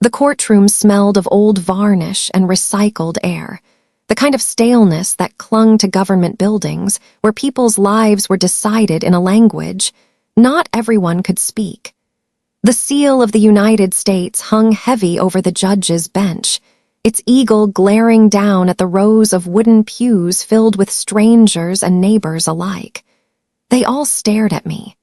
The courtroom smelled of old varnish and recycled air, the kind of staleness that clung to government buildings where people's lives were decided in a language not everyone could speak. The seal of the United States hung heavy over the judge's bench, its eagle glaring down at the rows of wooden pews filled with strangers and neighbors alike. They all stared at me.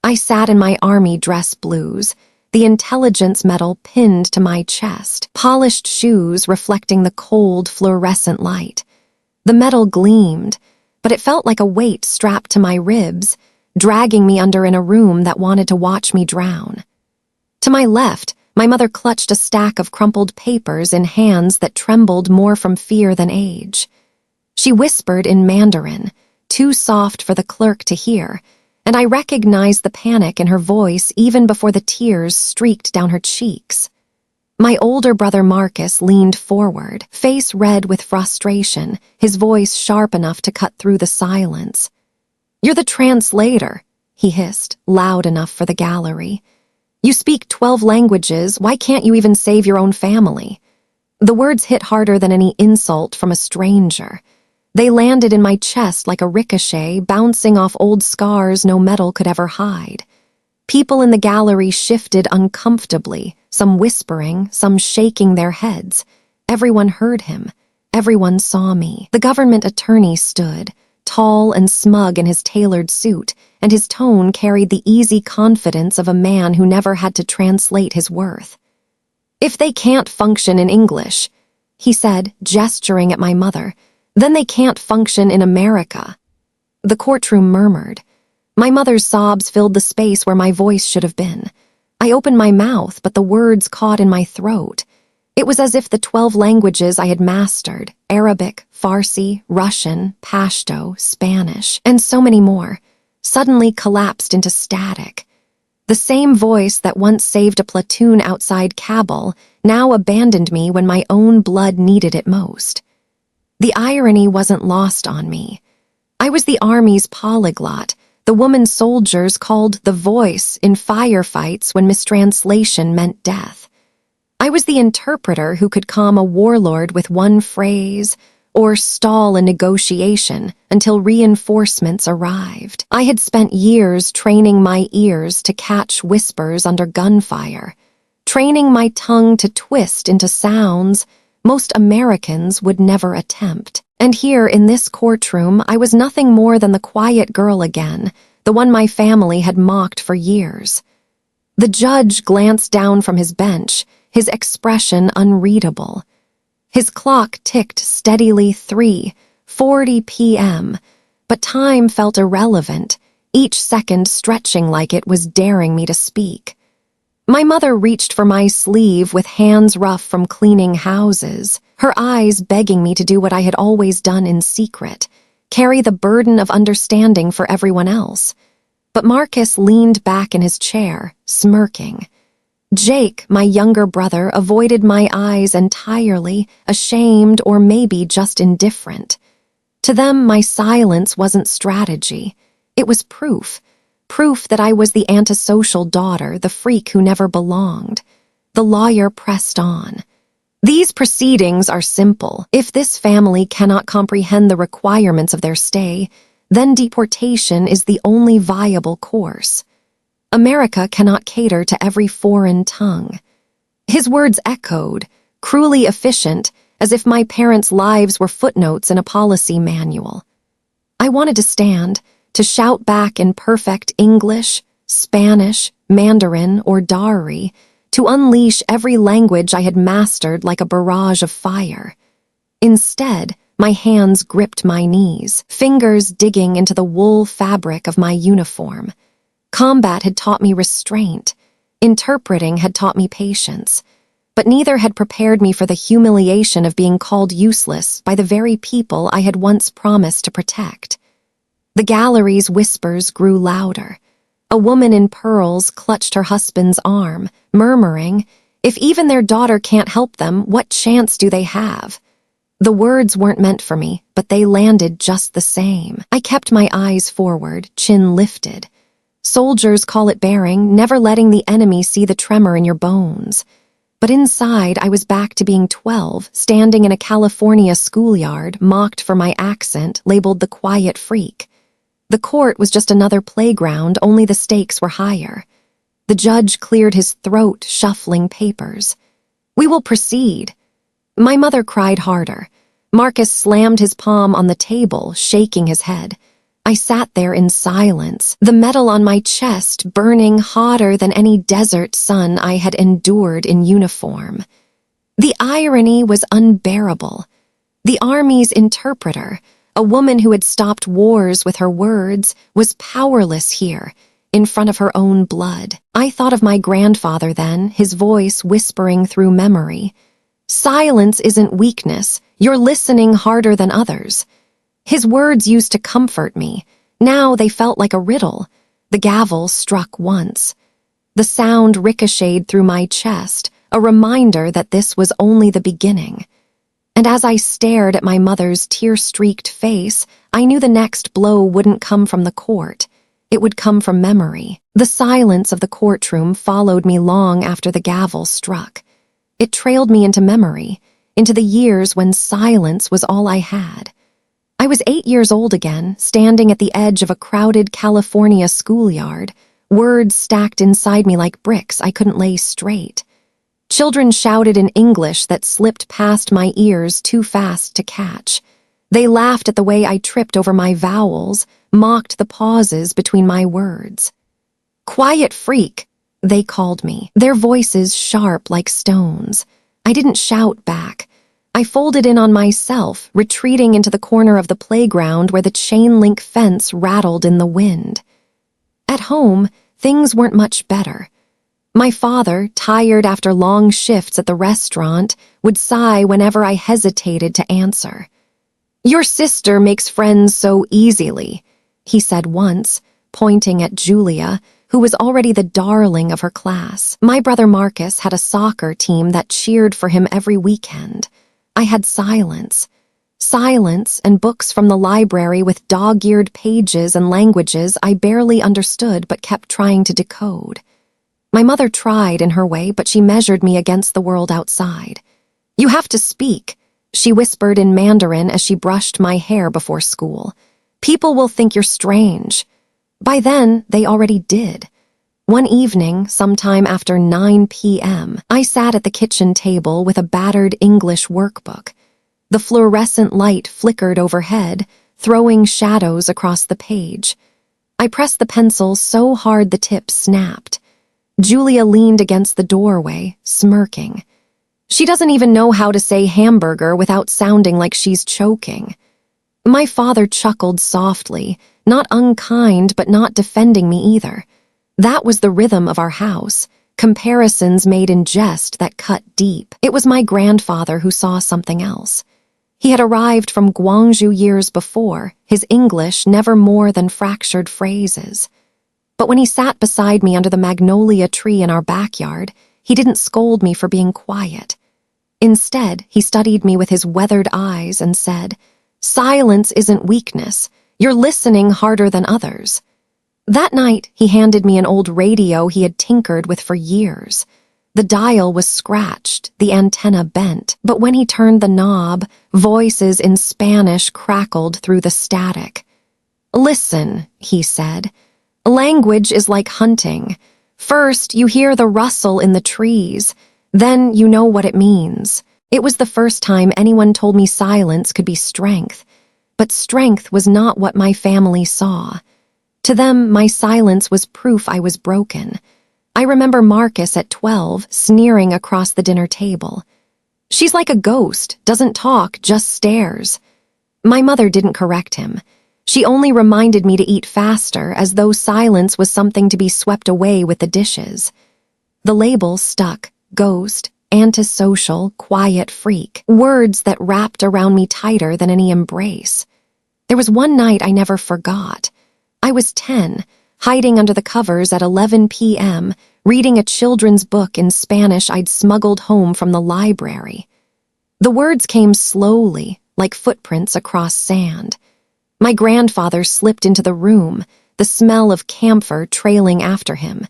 I sat in my army dress blues, the intelligence medal pinned to my chest, polished shoes reflecting the cold fluorescent light. The medal gleamed, but it felt like a weight strapped to my ribs, dragging me under in a room that wanted to watch me drown. To my left, my mother clutched a stack of crumpled papers in hands that trembled more from fear than age. She whispered in Mandarin, too soft for the clerk to hear, and I recognized the panic in her voice even before the tears streaked down her cheeks. My older brother Marcus leaned forward, face red with frustration, his voice sharp enough to cut through the silence. "You're the translator," he hissed, loud enough for the gallery. "You speak 12 languages, why can't you even save your own family?" The words hit harder than any insult from a stranger. They landed in my chest like a ricochet, bouncing off old scars no metal could ever hide. People in the gallery shifted uncomfortably, some whispering, some shaking their heads. Everyone heard him. Everyone saw me. The government attorney stood, tall and smug in his tailored suit, and his tone carried the easy confidence of a man who never had to translate his worth. "If they can't function in English," he said, gesturing at my mother, "then they can't function in America." The courtroom murmured. My mother's sobs filled the space where my voice should have been. I opened my mouth, but the words caught in my throat. It was as if the 12 languages I had mastered, Arabic, Farsi, Russian, Pashto, Spanish, and so many more, suddenly collapsed into static. The same voice that once saved a platoon outside Kabul now abandoned me when my own blood needed it most. The irony wasn't lost on me. I was the Army's polyglot, the woman soldiers called the voice in firefights when mistranslation meant death. I was the interpreter who could calm a warlord with one phrase or stall a negotiation until reinforcements arrived. I had spent years training my ears to catch whispers under gunfire, training my tongue to twist into sounds most Americans would never attempt. And here in this courtroom, I was nothing more than the quiet girl again, the one my family had mocked for years. The judge glanced down from his bench, his expression unreadable. His clock ticked steadily 3:40 p.m., but time felt irrelevant, each second stretching like it was daring me to speak. My mother reached for my sleeve with hands rough from cleaning houses, her eyes begging me to do what I had always done in secret, carry the burden of understanding for everyone else. But Marcus leaned back in his chair, smirking. Jake, my younger brother, avoided my eyes entirely, ashamed or maybe just indifferent. To them, my silence wasn't strategy. It was proof that I was the antisocial daughter, the freak who never belonged. The lawyer pressed on. "These proceedings are simple. If this family cannot comprehend the requirements of their stay, then deportation is the only viable course. America cannot cater to every foreign tongue." His words echoed, cruelly efficient, as if my parents' lives were footnotes in a policy manual. I wanted to stand, to shout back in perfect English, Spanish, Mandarin, or Dari, to unleash every language I had mastered like a barrage of fire. Instead, my hands gripped my knees, fingers digging into the wool fabric of my uniform. Combat had taught me restraint. Interpreting had taught me patience. But neither had prepared me for the humiliation of being called useless by the very people I had once promised to protect. The gallery's whispers grew louder. A woman in pearls clutched her husband's arm, murmuring, "If even their daughter can't help them, what chance do they have?" The words weren't meant for me, but they landed just the same. I kept my eyes forward, chin lifted. Soldiers call it bearing, never letting the enemy see the tremor in your bones. But inside, I was back to being 12, standing in a California schoolyard, mocked for my accent, labeled the quiet freak. The court was just another playground, only the stakes were higher. The judge cleared his throat, shuffling papers. "We will proceed." My mother cried harder. Marcus slammed his palm on the table, shaking his head. I sat there in silence, the metal on my chest burning hotter than any desert sun I had endured in uniform. The irony was unbearable. The Army's interpreter, a woman who had stopped wars with her words, was powerless here, in front of her own blood. I thought of my grandfather then, his voice whispering through memory. "Silence isn't weakness. You're listening harder than others." His words used to comfort me. Now they felt like a riddle. The gavel struck once. The sound ricocheted through my chest, a reminder that this was only the beginning. And as I stared at my mother's tear-streaked face, I knew the next blow wouldn't come from the court. It would come from memory. The silence of the courtroom followed me long after the gavel struck. It trailed me into memory, into the years when silence was all I had. I was 8 years old again, standing at the edge of a crowded California schoolyard, words stacked inside me like bricks I couldn't lay straight. Children shouted in English that slipped past my ears too fast to catch. They laughed at the way I tripped over my vowels, mocked the pauses between my words. "Quiet freak," they called me, their voices sharp like stones. I didn't shout back. I folded in on myself, retreating into the corner of the playground where the chain-link fence rattled in the wind. At home, things weren't much better. My father, tired after long shifts at the restaurant, would sigh whenever I hesitated to answer. "Your sister makes friends so easily," he said once, pointing at Julia, who was already the darling of her class. My brother Marcus had a soccer team that cheered for him every weekend. I had silence. Silence and books from the library with dog-eared pages and languages I barely understood but kept trying to decode. My mother tried in her way, but she measured me against the world outside. "You have to speak," she whispered in Mandarin as she brushed my hair before school. "People will think you're strange." By then, they already did. One evening, sometime after 9 p.m., I sat at the kitchen table with a battered English workbook. The fluorescent light flickered overhead, throwing shadows across the page. I pressed the pencil so hard the tip snapped. Julia leaned against the doorway, smirking. She doesn't even know how to say hamburger without sounding like she's choking. My father chuckled softly, not unkind but not defending me either. That was the rhythm of our house, comparisons made in jest that cut deep. It was my grandfather who saw something else. He had arrived from Guangzhou years before, his English never more than fractured phrases. But when he sat beside me under the magnolia tree in our backyard, he didn't scold me for being quiet. Instead, he studied me with his weathered eyes and said, "Silence isn't weakness. You're listening harder than others." That night, he handed me an old radio he had tinkered with for years. The dial was scratched, the antenna bent, but when he turned the knob, voices in Spanish crackled through the static. "Listen," he said. "Language is like hunting. First, you hear the rustle in the trees. Then you know what it means." It was the first time anyone told me silence could be strength. But strength was not what my family saw. To them, my silence was proof I was broken. I remember Marcus at 12 sneering across the dinner table. "She's like a ghost, doesn't talk, just stares." My mother didn't correct him. She only reminded me to eat faster, as though silence was something to be swept away with the dishes. The label stuck: ghost, antisocial, quiet freak, words that wrapped around me tighter than any embrace. There was one night I never forgot. I was 10, hiding under the covers at 11 p.m., reading a children's book in Spanish I'd smuggled home from the library. The words came slowly, like footprints across sand. My grandfather slipped into the room, the smell of camphor trailing after him.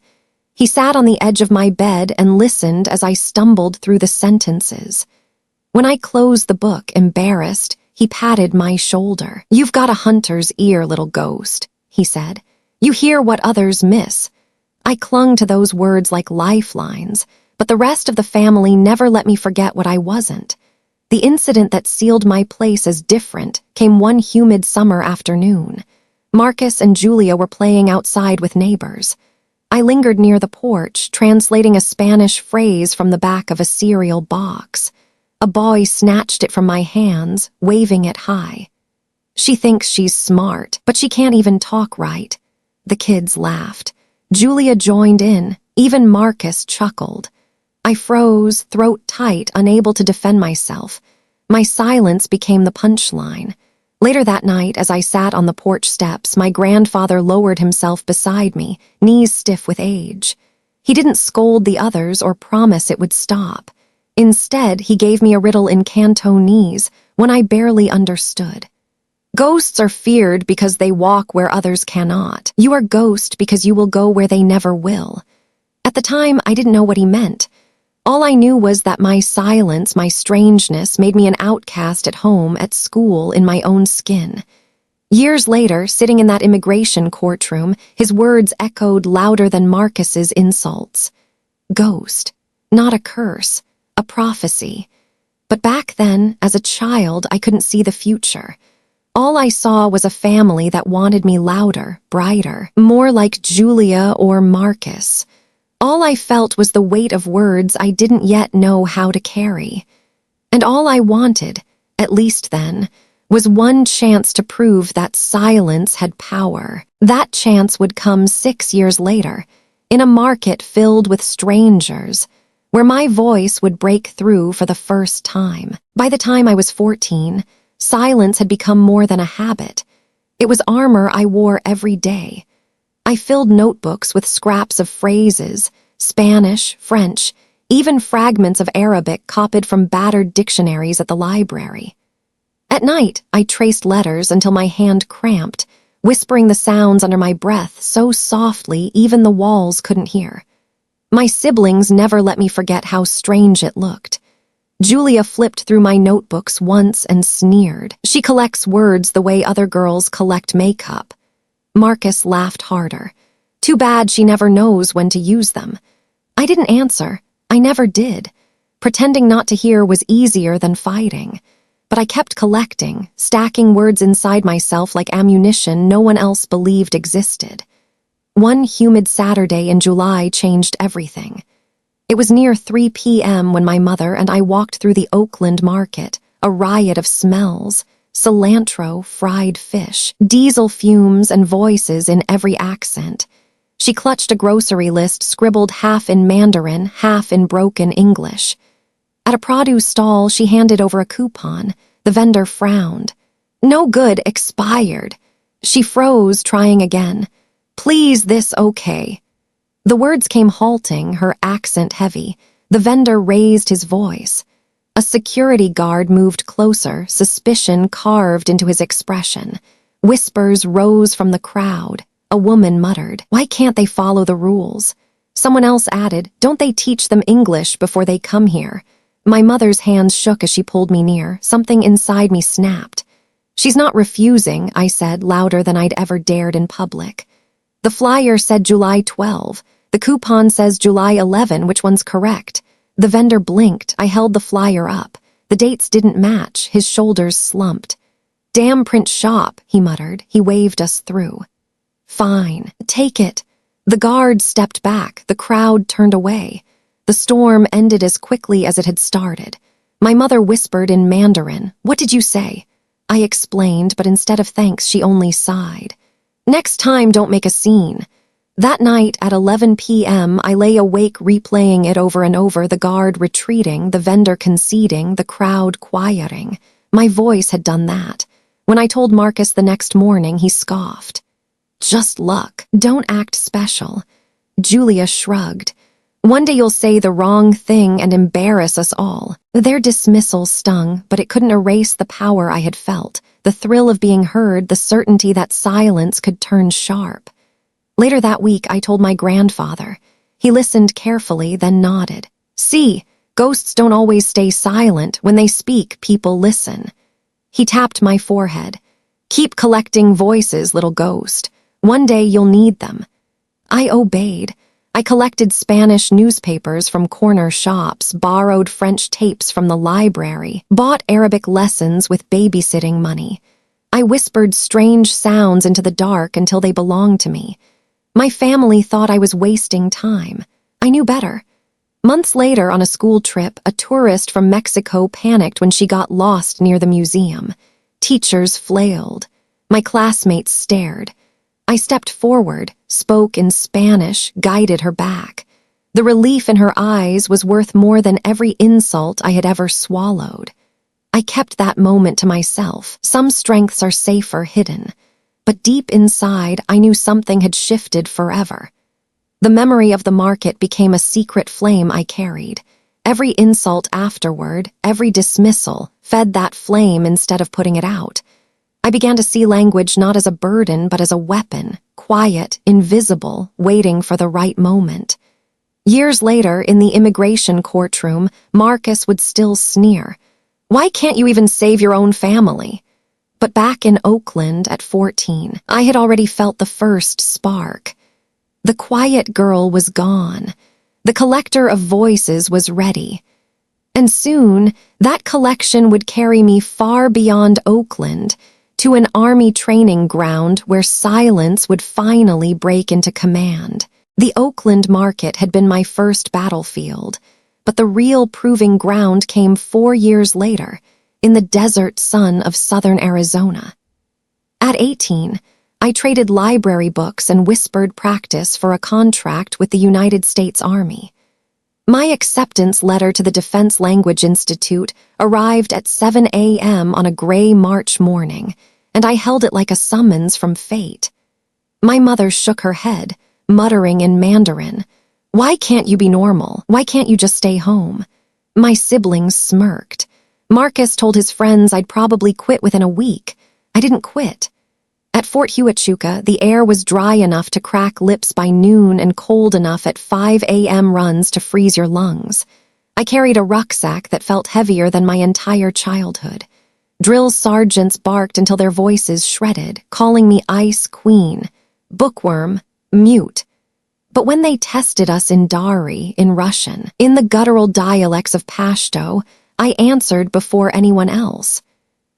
He sat on the edge of my bed and listened as I stumbled through the sentences. When I closed the book, embarrassed, he patted my shoulder. "You've got a hunter's ear, little ghost," he said. "You hear what others miss." I clung to those words like lifelines, but the rest of the family never let me forget what I wasn't. The incident that sealed my place as different came one humid summer afternoon. Marcus and Julia were playing outside with neighbors. I lingered near the porch, translating a Spanish phrase from the back of a cereal box. A boy snatched it from my hands, waving it high. "She thinks she's smart, but she can't even talk right." The kids laughed. Julia joined in. Even Marcus chuckled. I froze, throat tight, unable to defend myself. My silence became the punchline. Later that night, as I sat on the porch steps, my grandfather lowered himself beside me, knees stiff with age. He didn't scold the others or promise it would stop. Instead, he gave me a riddle in Cantonese, one I barely understood. "Ghosts are feared because they walk where others cannot. You are ghost because you will go where they never will." At the time, I didn't know what he meant. All I knew was that my silence, my strangeness, made me an outcast at home, at school, in my own skin. Years later, sitting in that immigration courtroom, his words echoed louder than Marcus's insults. Ghost. Not a curse. A prophecy. But back then, as a child, I couldn't see the future. All I saw was a family that wanted me louder, brighter, more like Julia or Marcus. All I felt was the weight of words I didn't yet know how to carry. And all I wanted, at least then, was one chance to prove that silence had power. That chance would come 6 years later, in a market filled with strangers, where my voice would break through for the first time. By the time I was 14, silence had become more than a habit. It was armor I wore every day. I filled notebooks with scraps of phrases, Spanish, French, even fragments of Arabic copied from battered dictionaries at the library. At night, I traced letters until my hand cramped, whispering the sounds under my breath so softly even the walls couldn't hear. My siblings never let me forget how strange it looked. Julia flipped through my notebooks once and sneered. She collects words the way other girls collect makeup. Marcus laughed harder. Too bad she never knows when to use them. I didn't answer. I never did. Pretending not to hear was easier than fighting. But I kept collecting, stacking words inside myself like ammunition no one else believed existed. One humid Saturday in July changed everything. It was near 3 p.m. when my mother and I walked through the Oakland market, a riot of smells, cilantro, fried fish, diesel fumes, and voices in every accent. She clutched a grocery list scribbled half in Mandarin, half in broken English. At a produce stall, she handed over a coupon. The vendor frowned. "No good, expired." She froze, trying again. "Please, this okay." The words came halting, her accent heavy. The vendor raised his voice. A security guard moved closer, suspicion carved into his expression. Whispers rose from the crowd. A woman muttered, "Why can't they follow the rules?" Someone else added, "Don't they teach them English before they come here?" My mother's hands shook as she pulled me near. Something inside me snapped. "She's not refusing," I said, louder than I'd ever dared in public. "The flyer said July 12. The coupon says July 11. Which one's correct?" The vendor blinked. I held the flyer up. The dates didn't match. His shoulders slumped. "Damn print shop," he muttered. He waved us through. "Fine, take it." The guard stepped back. The crowd turned away. The storm ended as quickly as it had started. My mother whispered in Mandarin, "What did you say?" I explained, but instead of thanks, she only sighed. "Next time, don't make a scene." That night at 11 p.m., I lay awake replaying it over and over, the guard retreating, the vendor conceding, the crowd quieting. My voice had done that. When I told Marcus the next morning, he scoffed. "Just luck. Don't act special." Julia shrugged. "One day you'll say the wrong thing and embarrass us all." Their dismissal stung, but it couldn't erase the power I had felt, the thrill of being heard, the certainty that silence could turn sharp. Later that week, I told my grandfather. He listened carefully, then nodded. See, ghosts don't always stay silent. When they speak, people listen. He tapped my forehead. Keep collecting voices, little ghost. One day you'll need them. I obeyed. I collected Spanish newspapers from corner shops, borrowed French tapes from the library, bought Arabic lessons with babysitting money. I whispered strange sounds into the dark until they belonged to me. My family thought I was wasting time. I knew better. Months later, on a school trip, a tourist from Mexico panicked when she got lost near the museum. Teachers flailed. My classmates stared. I stepped forward, spoke in Spanish, guided her back. The relief in her eyes was worth more than every insult I had ever swallowed. I kept that moment to myself. Some strengths are safer hidden. But deep inside, I knew something had shifted forever. The memory of the market became a secret flame I carried. Every insult afterward, every dismissal, fed that flame instead of putting it out. I began to see language not as a burden, but as a weapon, quiet, invisible, waiting for the right moment. Years later, in the immigration courtroom, Marcus would still sneer. Why can't you even save your own family? But back in Oakland at 14, I had already felt the first spark. The quiet girl was gone. The collector of voices was ready. And soon, that collection would carry me far beyond Oakland, to an army training ground where silence would finally break into command. The Oakland market had been my first battlefield, but the real proving ground came 4 years later, in the desert sun of southern Arizona. At 18, I traded library books and whispered practice for a contract with the United States Army. My acceptance letter to the Defense Language Institute arrived at 7 a.m. on a gray March morning, and I held it like a summons from fate. My mother shook her head, muttering in Mandarin, "Why can't you be normal? Why can't you just stay home?" My siblings smirked. Marcus told his friends I'd probably quit within a week. I didn't quit. At Fort Huachuca, the air was dry enough to crack lips by noon and cold enough at 5 a.m. runs to freeze your lungs. I carried a rucksack that felt heavier than my entire childhood. Drill sergeants barked until their voices shredded, calling me Ice Queen, Bookworm, Mute. But when they tested us in Dari, in Russian, in the guttural dialects of Pashto, I answered before anyone else.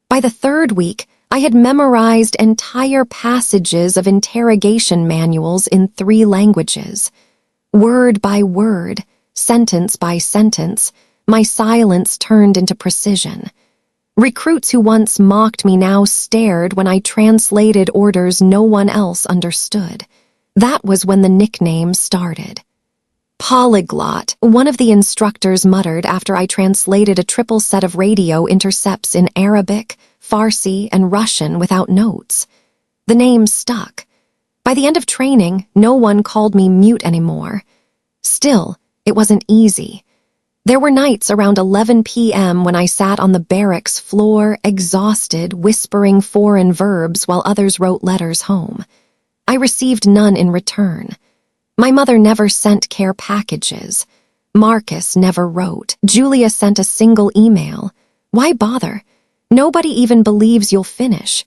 By the third week, I had memorized entire passages of interrogation manuals in 3 languages. Word by word, sentence by sentence, my silence turned into precision. Recruits who once mocked me now stared when I translated orders no one else understood. That was when the nickname started. Polyglot, one of the instructors muttered after I translated a triple set of radio intercepts in Arabic, Farsi, and Russian without notes. The name stuck. By the end of training, no one called me Mute anymore. Still, it wasn't easy. There were nights around 11 p.m. when I sat on the barracks floor, exhausted, whispering foreign verbs while others wrote letters home. I received none in return. My mother never sent care packages. Marcus never wrote. Julia sent a single email. Why bother? Nobody even believes you'll finish.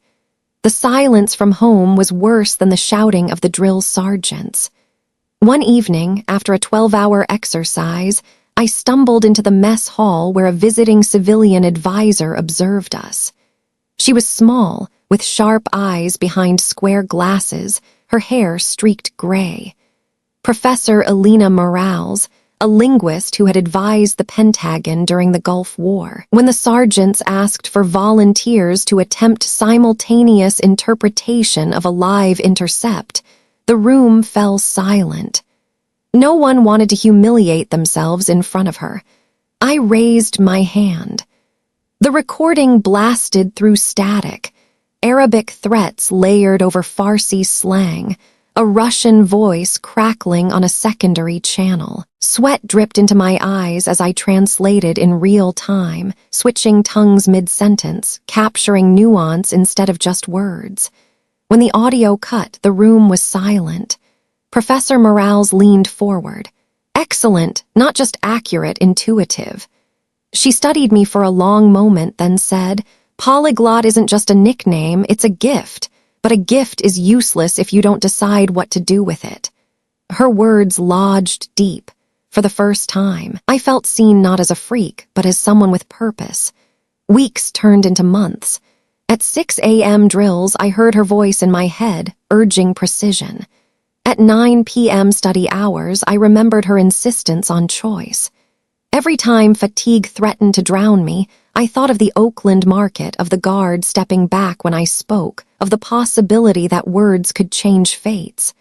The silence from home was worse than the shouting of the drill sergeants. One evening, after a 12-hour exercise, I stumbled into the mess hall where a visiting civilian advisor observed us. She was small, with sharp eyes behind square glasses, her hair streaked gray. Professor Elena Morales, a linguist who had advised the Pentagon during the Gulf War. When the sergeants asked for volunteers to attempt simultaneous interpretation of a live intercept, the room fell silent. No one wanted to humiliate themselves in front of her. I raised my hand. The recording blasted through static, Arabic threats layered over Farsi slang, a Russian voice crackling on a secondary channel. Sweat dripped into my eyes as I translated in real time, switching tongues mid-sentence, capturing nuance instead of just words. When the audio cut, the room was silent. Professor Morales leaned forward. Excellent, not just accurate, intuitive. She studied me for a long moment, then said, "Polyglot isn't just a nickname, it's a gift, but a gift is useless if you don't decide what to do with it." Her words lodged deep. For the first time, I felt seen not as a freak, but as someone with purpose. Weeks turned into months. At 6 a.m. drills, I heard her voice in my head, urging precision. At 9 p.m. study hours, I remembered her insistence on choice. Every time fatigue threatened to drown me, I thought of the Oakland market, of the guard stepping back when I spoke, of the possibility that words could change fates.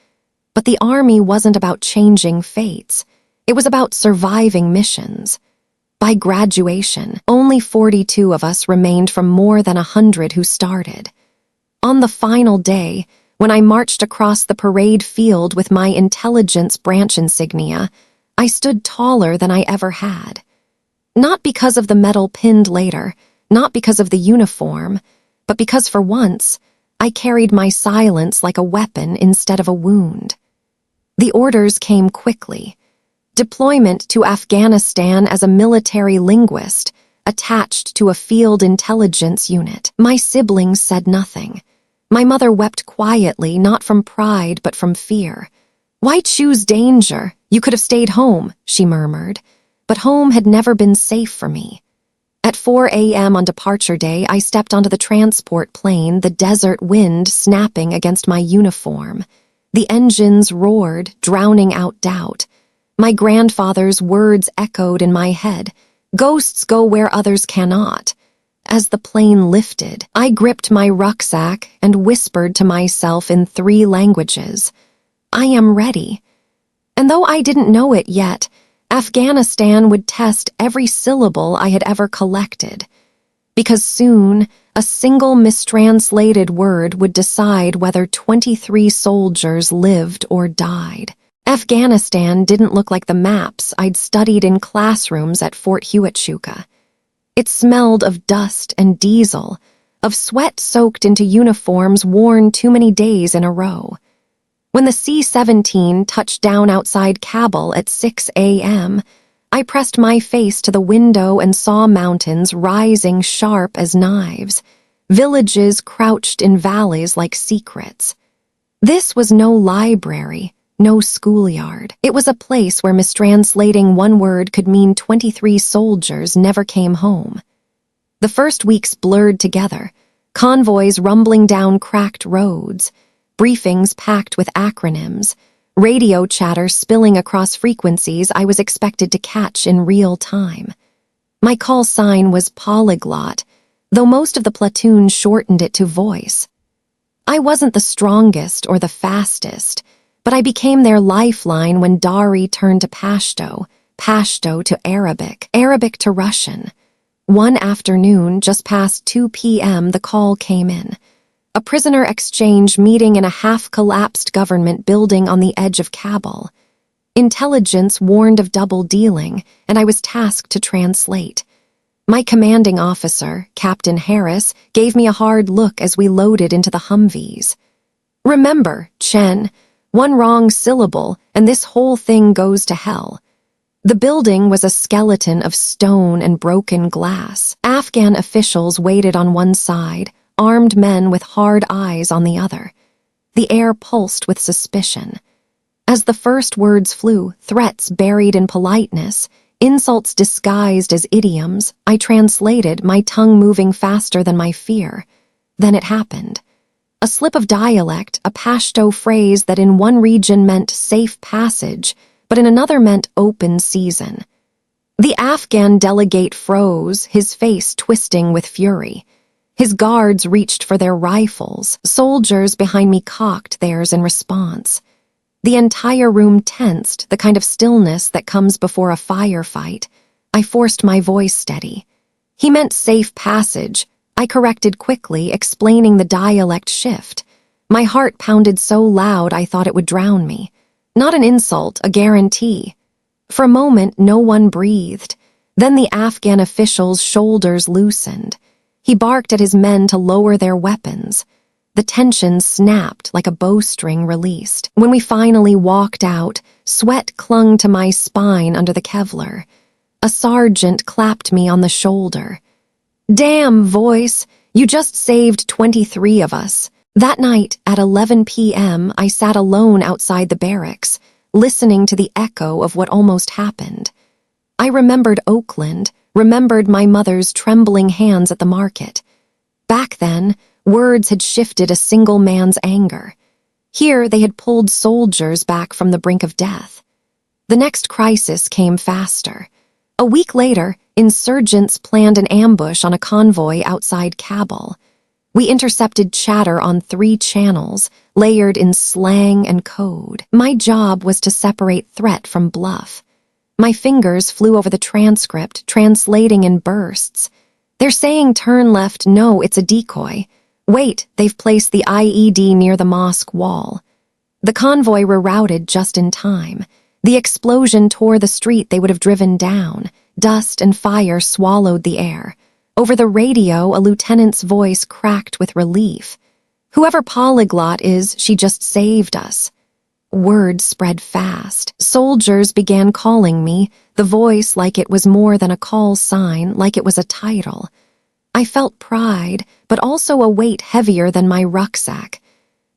But the army wasn't about changing fates. It was about surviving missions. By graduation, only 42 of us remained from more than 100 who started. On the final day, when I marched across the parade field with my intelligence branch insignia, I stood taller than I ever had. Not because of the medal pinned later, not because of the uniform, but because for once, I carried my silence like a weapon instead of a wound. The orders came quickly. Deployment to Afghanistan as a military linguist, attached to a field intelligence unit. My siblings said nothing. My mother wept quietly, not from pride but from fear. "Why choose danger? You could have stayed home," she murmured. But home had never been safe for me. At 4 a.m. on departure day, I stepped onto the transport plane, the desert wind snapping against my uniform. The engines roared, drowning out doubt. My grandfather's words echoed in my head, "Ghosts go where others cannot." As the plane lifted, I gripped my rucksack and whispered to myself in 3 languages, "I am ready." And though I didn't know it yet, Afghanistan would test every syllable I had ever collected. Because soon, a single mistranslated word would decide whether 23 soldiers lived or died. Afghanistan didn't look like the maps I'd studied in classrooms at Fort Huachuca. It smelled of dust and diesel, of sweat soaked into uniforms worn too many days in a row. When the C-17 touched down outside Kabul at 6 a.m., I pressed my face to the window and saw mountains rising sharp as knives, villages crouched in valleys like secrets. This was no library, no schoolyard. It was a place where mistranslating one word could mean 23 soldiers never came home. The first weeks blurred together, convoys rumbling down cracked roads, briefings packed with acronyms, radio chatter spilling across frequencies I was expected to catch in real time. My call sign was Polyglot, though most of the platoon shortened it to Voice. I wasn't the strongest or the fastest, but I became their lifeline when Dari turned to Pashto, Pashto to Arabic, Arabic to Russian. One afternoon, just past 2 p.m., the call came in. A prisoner exchange meeting in a half-collapsed government building on the edge of Kabul. Intelligence warned of double dealing, and I was tasked to translate. My commanding officer, Captain Harris, gave me a hard look as we loaded into the Humvees. "Remember, Chen, one wrong syllable, and this whole thing goes to hell." The building was a skeleton of stone and broken glass. Afghan officials waited on one side, armed men with hard eyes on the other. The air pulsed with suspicion. As the first words flew, threats buried in politeness, insults disguised as idioms, I translated, my tongue moving faster than my fear. Then it happened. A slip of dialect, a Pashto phrase that in one region meant safe passage, but in another meant open season. The Afghan delegate froze, his face twisting with fury. His guards reached for their rifles. Soldiers behind me cocked theirs in response. The entire room tensed, the kind of stillness that comes before a firefight. I forced my voice steady. He meant safe passage. I corrected quickly, explaining the dialect shift. My heart pounded so loud I thought it would drown me. Not an insult, a guarantee. For a moment, no one breathed. Then the Afghan official's shoulders loosened. He barked at his men to lower their weapons. The tension snapped like a bowstring released. When we finally walked out, Sweat clung to my spine under the Kevlar. A sergeant clapped me on the shoulder. "Damn, voice, you just saved 23 of us." That night, at 11 p.m., I sat alone outside the barracks, listening to the echo of what almost happened. I remembered Oakland, remembered my mother's trembling hands at the market. Back then, words had shifted a single man's anger. Here, they had pulled soldiers back from the brink of death. The next crisis came faster. A week later, insurgents planned an ambush on a convoy outside Kabul. We intercepted chatter on 3 channels, layered in slang and code. My job was to separate threat from bluff. My fingers flew over the transcript, translating in bursts. "They're saying turn left, no, it's a decoy. Wait, they've placed the IED near the mosque wall." The convoy rerouted just in time. The explosion tore the street they would have driven down. Dust and fire swallowed the air. Over the radio, a lieutenant's voice cracked with relief. "Whoever Polyglot is, she just saved us." Word spread fast. Soldiers began calling me, the voice like it was more than a call sign, like it was a title. I felt pride, but also a weight heavier than my rucksack.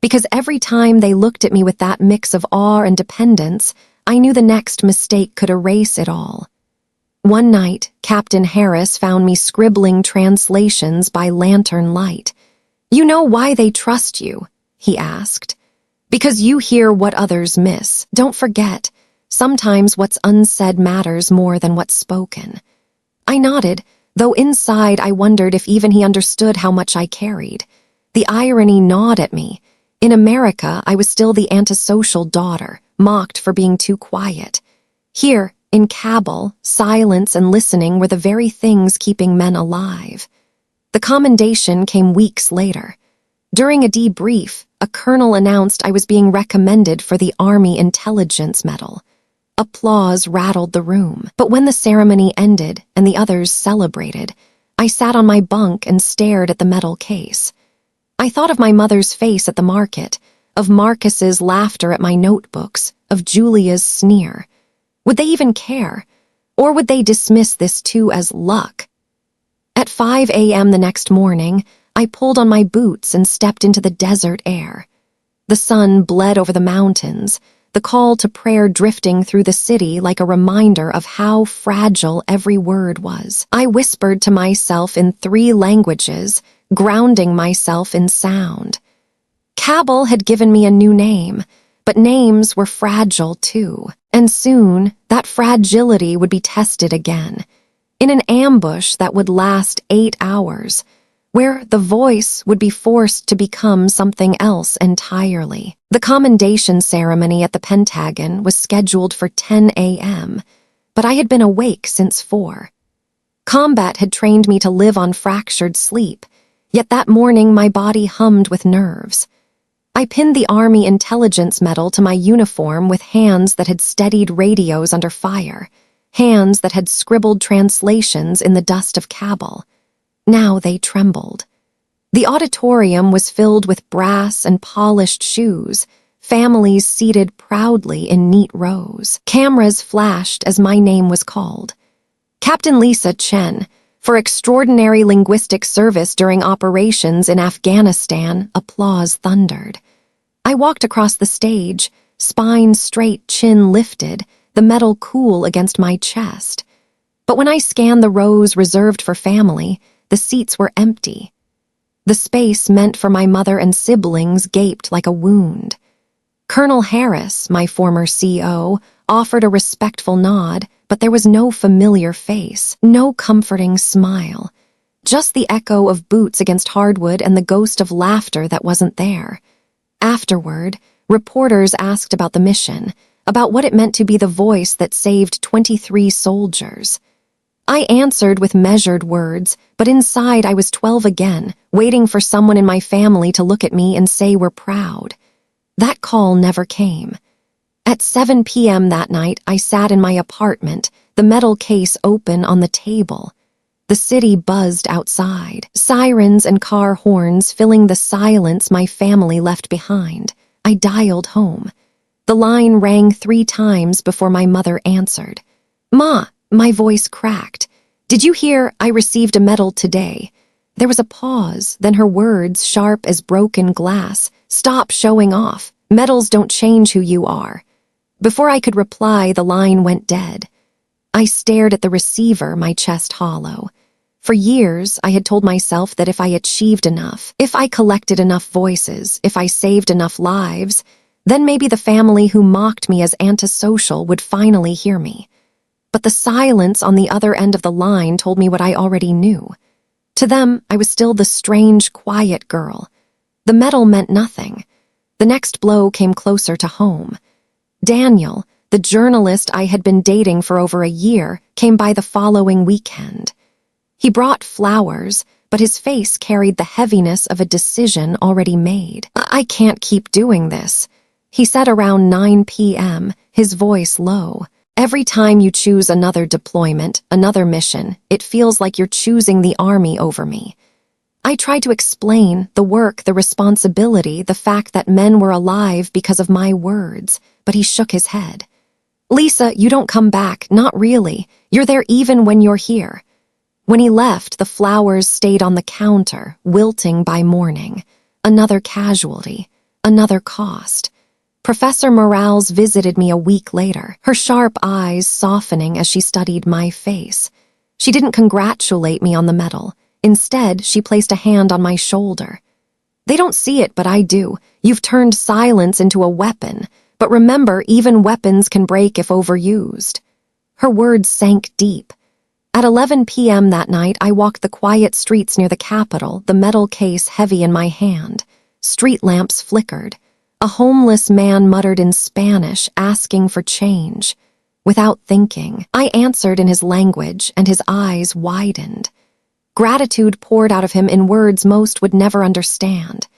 Because every time they looked at me with that mix of awe and dependence, I knew the next mistake could erase it all. One night, Captain Harris found me scribbling translations by lantern light. "You know why they trust you?" he asked. "Because you hear what others miss. Don't forget, sometimes what's unsaid matters more than what's spoken." I nodded, though inside I wondered if even he understood how much I carried. The irony gnawed at me. In America, I was still the antisocial daughter, mocked for being too quiet. Here, in Kabul, silence and listening were the very things keeping men alive. The commendation came weeks later. During a debrief, a colonel announced I was being recommended for the Army Intelligence Medal. Applause rattled the room, but when the ceremony ended and the others celebrated, I sat on my bunk and stared at the medal case. I thought of my mother's face at the market, of Marcus's laughter at my notebooks, of Julia's sneer. Would they even care? Or would they dismiss this too as luck? At 5 a.m. the next morning, I pulled on my boots and stepped into the desert air. The sun bled over the mountains, the call to prayer drifting through the city like a reminder of how fragile every word was. I whispered to myself in 3 languages, grounding myself in sound. Kabul had given me a new name, but names were fragile too, and soon that fragility would be tested again, in an ambush that would last 8 hours, where the voice would be forced to become something else entirely. The commendation ceremony at the Pentagon was scheduled for 10 a.m., but I had been awake since 4. Combat had trained me to live on fractured sleep, yet that morning my body hummed with nerves. I pinned the Army Intelligence Medal to my uniform with hands that had steadied radios under fire, hands that had scribbled translations in the dust of Kabul. Now they trembled. The auditorium was filled with brass and polished shoes, families seated proudly in neat rows. Cameras flashed as my name was called. Captain Lisa Chen, for extraordinary linguistic service during operations in Afghanistan, applause thundered. I walked across the stage, spine straight, chin lifted, the medal cool against my chest. But when I scanned the rows reserved for family, the seats were empty. The space meant for my mother and siblings gaped like a wound. Colonel Harris, my former CO, offered a respectful nod, but there was no familiar face, no comforting smile. Just the echo of boots against hardwood and the ghost of laughter that wasn't there. Afterward, reporters asked about the mission, about what it meant to be the voice that saved 23 soldiers. I answered with measured words, but inside I was 12 again, waiting for someone in my family to look at me and say we're proud. That call never came. At 7 p.m. that night, I sat in my apartment, the metal case open on the table. The city buzzed outside, sirens and car horns filling the silence my family left behind. I dialed home. The line rang 3 times before my mother answered. "Ma," my voice cracked. "Did you hear I received a medal today?" There was a pause, then her words, sharp as broken glass. "Stop showing off. Medals don't change who you are." Before I could reply, the line went dead. I stared at the receiver, my chest hollow. For years, I had told myself that if I achieved enough, if I collected enough voices, if I saved enough lives, then maybe the family who mocked me as antisocial would finally hear me. But the silence on the other end of the line told me what I already knew. To them, I was still the strange, quiet girl. The medal meant nothing. The next blow came closer to home. Daniel, the journalist I had been dating for over a year, came by the following weekend. He brought flowers, but his face carried the heaviness of a decision already made. "I can't keep doing this," he said around 9 p.m., his voice low. "Every time you choose another deployment, another mission, it feels like you're choosing the army over me." I tried to explain the work, the responsibility, the fact that men were alive because of my words, but he shook his head. "Lisa, you don't come back, not really. You're there even when you're here." When he left, the flowers stayed on the counter, wilting by morning. Another casualty, another cost. Professor Morales visited me a week later, her sharp eyes softening as she studied my face. She didn't congratulate me on the medal. Instead, she placed a hand on my shoulder. "They don't see it, but I do. You've turned silence into a weapon. But remember, even weapons can break if overused." Her words sank deep. At 11 p.m. that night, I walked the quiet streets near the Capitol, the metal case heavy in my hand. Street lamps flickered. A homeless man muttered in Spanish, asking for change. Without thinking, I answered in his language, and his eyes widened. Gratitude poured out of him in words most would never understand.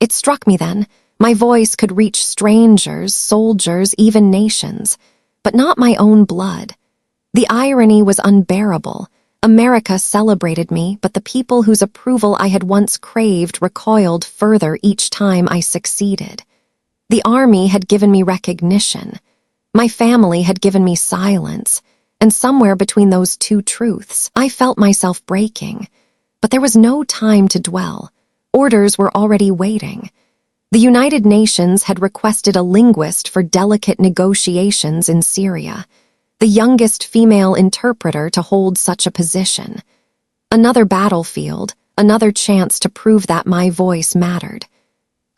It struck me then. My voice could reach strangers, soldiers, even nations, but not my own blood. The irony was unbearable. America celebrated me, but the people whose approval I had once craved recoiled further each time I succeeded. The army had given me recognition. My family had given me silence, and somewhere between those two truths, I felt myself breaking. But there was no time to dwell. Orders were already waiting. The United Nations had requested a linguist for delicate negotiations in Syria, the youngest female interpreter to hold such a position. Another battlefield, another chance to prove that my voice mattered.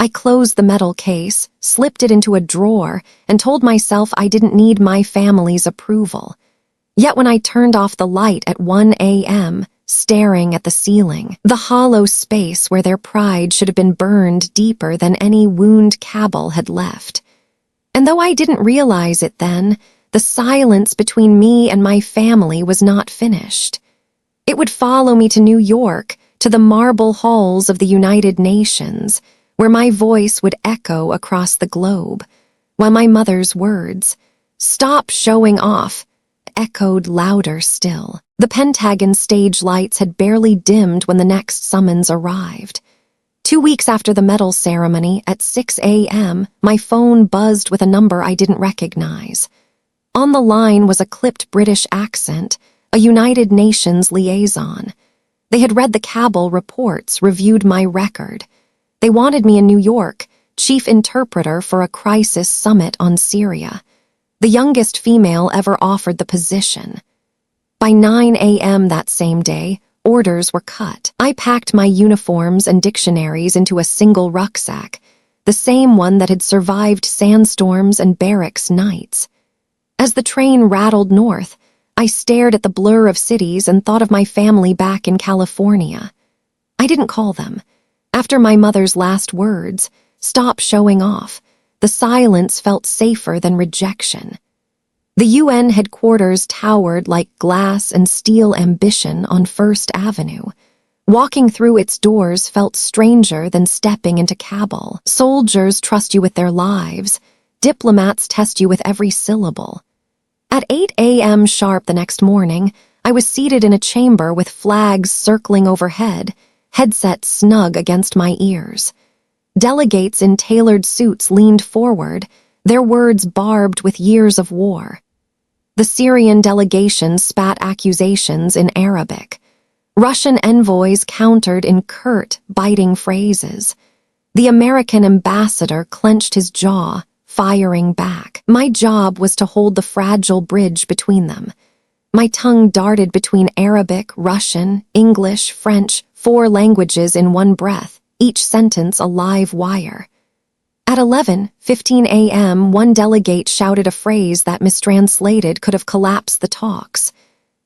I closed the metal case, slipped it into a drawer, and told myself I didn't need my family's approval. Yet when I turned off the light at 1 a.m., staring at the ceiling, the hollow space where their pride should have been burned deeper than any wound Cabal had left. And though I didn't realize it then, the silence between me and my family was not finished. It would follow me to New York, to the marble halls of the United Nations, where my voice would echo across the globe, while my mother's words, "Stop showing off," echoed louder still. The Pentagon stage lights had barely dimmed when the next summons arrived. 2 weeks after the medal ceremony, at 6 a.m., my phone buzzed with a number I didn't recognize. On the line was a clipped British accent, a United Nations liaison. They had read the Cabal reports, reviewed my record. They wanted me in New York, chief interpreter for a crisis summit on Syria. The youngest female ever offered the position. By 9 a.m. that same day, orders were cut. I packed my uniforms and dictionaries into a single rucksack, the same one that had survived sandstorms and barracks nights. As the train rattled north, I stared at the blur of cities and thought of my family back in California. I didn't call them. After my mother's last words, "Stop showing off," the silence felt safer than rejection. The UN headquarters towered like glass and steel ambition on First Avenue. Walking through its doors felt stranger than stepping into Cabal. Soldiers trust you with their lives. Diplomats test you with every syllable. At 8 a.m. sharp the next morning, I was seated in a chamber with flags circling overhead, headsets snug against my ears. Delegates in tailored suits leaned forward, their words barbed with years of war. The Syrian delegation spat accusations in Arabic. Russian envoys countered in curt, biting phrases. The American ambassador clenched his jaw, firing back. My job was to hold the fragile bridge between them. My tongue darted between Arabic, Russian, English, French, 4 languages in one breath, each sentence a live wire. At 11:15 a.m., one delegate shouted a phrase that, mistranslated, could have collapsed the talks.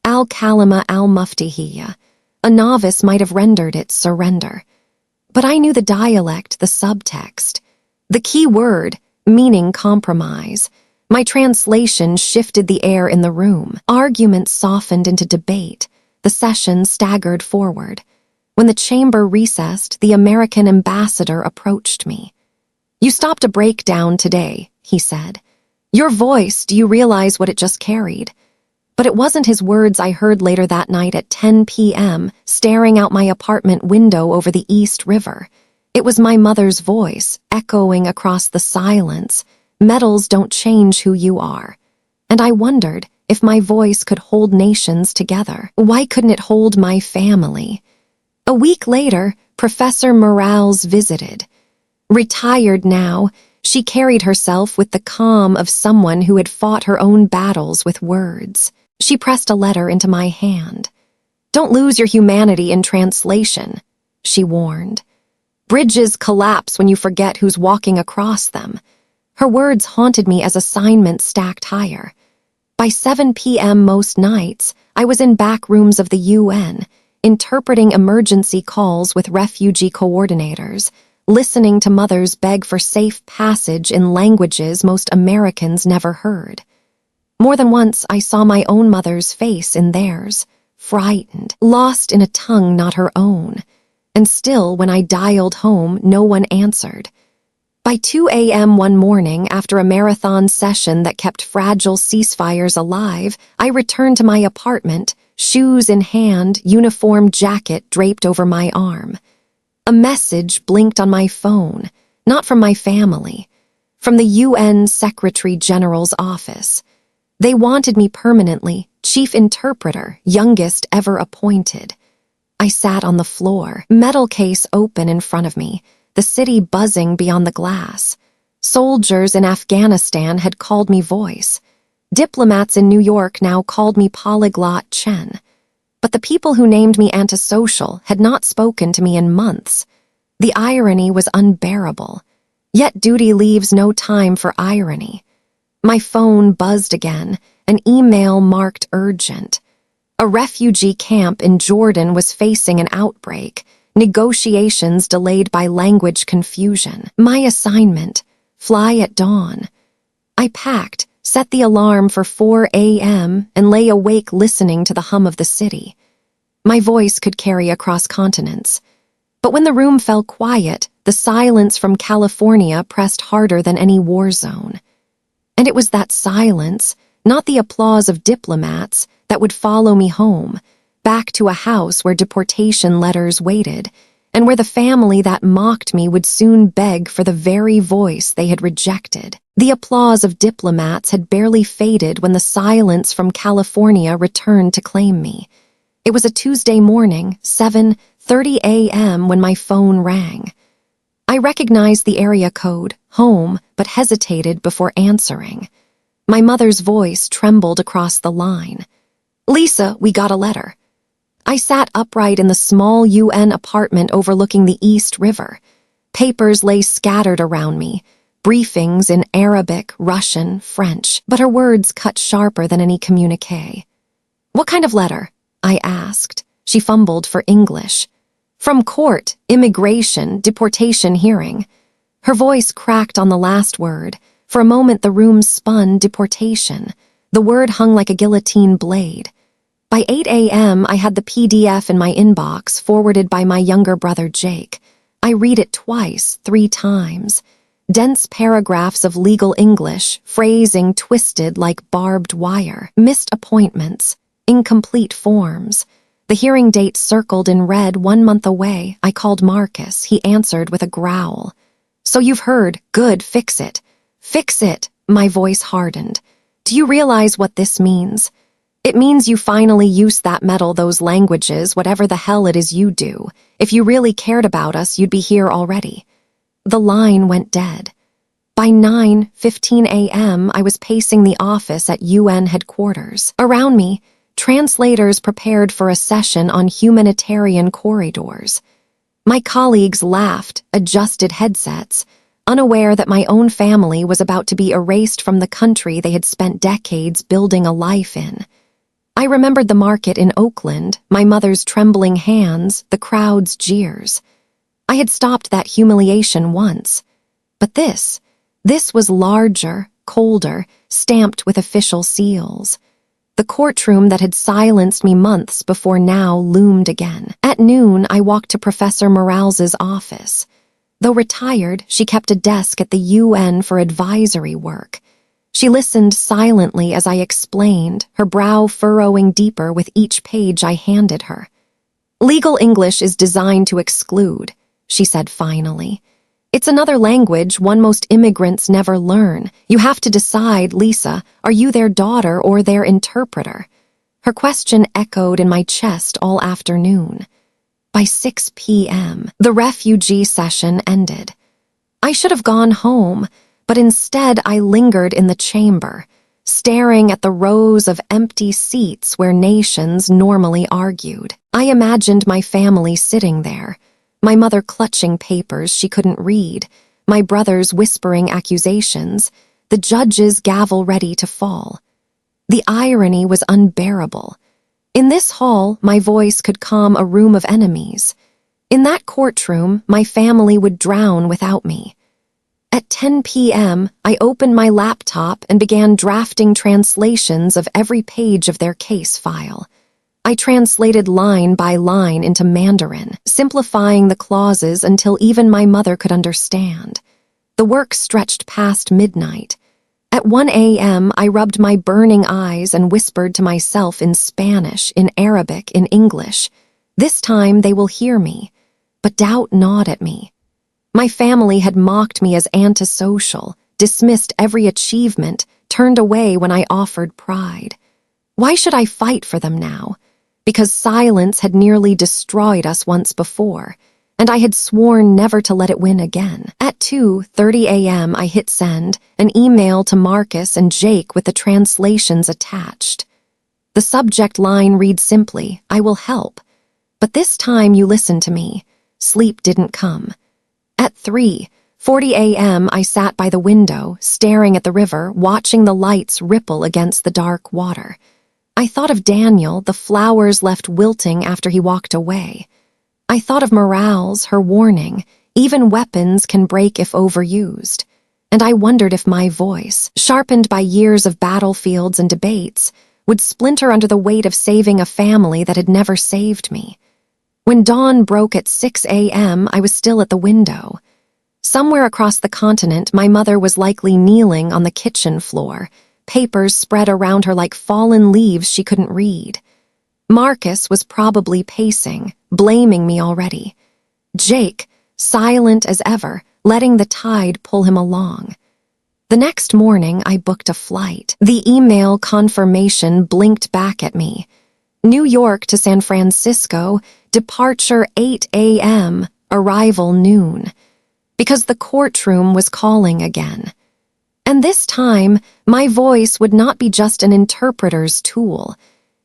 Al-Kalima al-Muftahiyya. A novice might have rendered it surrender. But I knew the dialect, the subtext. The key word, meaning compromise. My translation shifted the air in the room. Arguments softened into debate. The session staggered forward. When the chamber recessed, the American ambassador approached me. "You stopped a breakdown today," he said. "Your voice, do you realize what it just carried?" But it wasn't his words I heard later that night at 10 p.m., staring out my apartment window over the East River. It was my mother's voice, echoing across the silence. Medals don't change who you are. And I wondered if my voice could hold nations together. Why couldn't it hold my family? A week later, Professor Morales visited. Retired now, she carried herself with the calm of someone who had fought her own battles with words. She pressed a letter into my hand. "Don't lose your humanity in translation," she warned. "Bridges collapse when you forget who's walking across them." Her words haunted me as assignments stacked higher. By 7 p.m. most nights, I was in back rooms of the UN, interpreting emergency calls with refugee coordinators, listening to mothers beg for safe passage in languages most Americans never heard. More than once, I saw my own mother's face in theirs, frightened, lost in a tongue not her own. And still, when I dialed home, no one answered. By 2 a.m. one morning, after a marathon session that kept fragile ceasefires alive, I returned to my apartment, shoes in hand, uniform jacket draped over my arm. A message blinked on my phone, not from my family, from the UN Secretary General's office. They wanted me permanently, chief interpreter, youngest ever appointed. I sat on the floor, metal case open in front of me, the city buzzing beyond the glass. Soldiers in Afghanistan had called me voice. Diplomats in New York now called me polyglot Chen. But the people who named me antisocial had not spoken to me in months. The irony was unbearable. Yet duty leaves no time for irony. My phone buzzed again, an email marked urgent. A refugee camp in Jordan was facing an outbreak, negotiations delayed by language confusion. My assignment, fly at dawn. I packed, set the alarm for 4 a.m., and lay awake listening to the hum of the city. My voice could carry across continents. But when the room fell quiet, the silence from California pressed harder than any war zone. And it was that silence, not the applause of diplomats, that would follow me home, back to a house where deportation letters waited, and where the family that mocked me would soon beg for the very voice they had rejected. The applause of diplomats had barely faded when the silence from California returned to claim me. It was a Tuesday morning, 7:30 a.m., when my phone rang. I recognized the area code, home, but hesitated before answering. My mother's voice trembled across the line. "Lisa, we got a letter." I sat upright in the small UN apartment overlooking the East River. Papers lay scattered around me, briefings in Arabic, Russian, French, but her words cut sharper than any communique. "What kind of letter?" I asked. She fumbled for English. "From court, immigration, deportation hearing." Her voice cracked on the last word. For a moment the room spun, deportation. The word hung like a guillotine blade. By 8 a.m. I had the PDF in my inbox, forwarded by my younger brother Jake. I read it twice, 3 times. Dense paragraphs of legal English, phrasing twisted like barbed wire, missed appointments, incomplete forms. The hearing date circled in red 1 month away. I called Marcus. He answered with a growl. "So you've heard. Good, fix it." "Fix it," My voice hardened. Do you realize what this means? It means you finally use that metal, those languages, whatever the hell it is you do. If you really cared about us, you'd be here already. The line went dead. By 9:15 a.m., I was pacing the office at UN headquarters. Around me, translators prepared for a session on humanitarian corridors. My colleagues laughed, adjusted headsets, unaware that my own family was about to be erased from the country they had spent decades building a life in. I remembered the market in Oakland, my mother's trembling hands, the crowd's jeers. I had stopped that humiliation once. But this was larger, colder, stamped with official seals. The courtroom that had silenced me months before now loomed again. At noon, I walked to Professor Morales's office. Though retired, she kept a desk at the UN for advisory work. She listened silently as I explained, her brow furrowing deeper with each page I handed her. Legal English is designed to exclude, she said finally. It's another language one most immigrants never learn. You have to decide, Lisa, are you their daughter or their interpreter? Her question echoed in my chest all afternoon. By 6 p.m., the refugee session ended. I should have gone home, but instead I lingered in the chamber, staring at the rows of empty seats where nations normally argued. I imagined my family sitting there, my mother clutching papers she couldn't read, my brothers whispering accusations, the judge's gavel ready to fall. The irony was unbearable. In this hall, my voice could calm a room of enemies. In that courtroom, my family would drown without me. At 10 p.m., I opened my laptop and began drafting translations of every page of their case file. I translated line by line into Mandarin, simplifying the clauses until even my mother could understand. The work stretched past midnight. At 1 a.m., I rubbed my burning eyes and whispered to myself in Spanish, in Arabic, in English. This time they will hear me, but doubt gnawed at me. My family had mocked me as antisocial, dismissed every achievement, turned away when I offered pride. Why should I fight for them now? Because silence had nearly destroyed us once before, and I had sworn never to let it win again. At 2:30 a.m., I hit send, an email to Marcus and Jake with the translations attached. The subject line read simply, I will help. But this time you listened to me. Sleep didn't come. At 3:40 a.m., I sat by the window, staring at the river, watching the lights ripple against the dark water. I thought of Daniel, the flowers left wilting after he walked away. I thought of Morales, her warning, even weapons can break if overused. And I wondered if my voice, sharpened by years of battlefields and debates, would splinter under the weight of saving a family that had never saved me. When dawn broke at 6 a.m., I was still at the window. Somewhere across the continent, my mother was likely kneeling on the kitchen floor, papers spread around her like fallen leaves she couldn't read. Marcus was probably pacing, blaming me already. Jake, silent as ever, letting the tide pull him along. The next morning, I booked a flight. The email confirmation blinked back at me. New York to San Francisco, departure 8 a.m., arrival noon. Because the courtroom was calling again. And this time, my voice would not be just an interpreter's tool.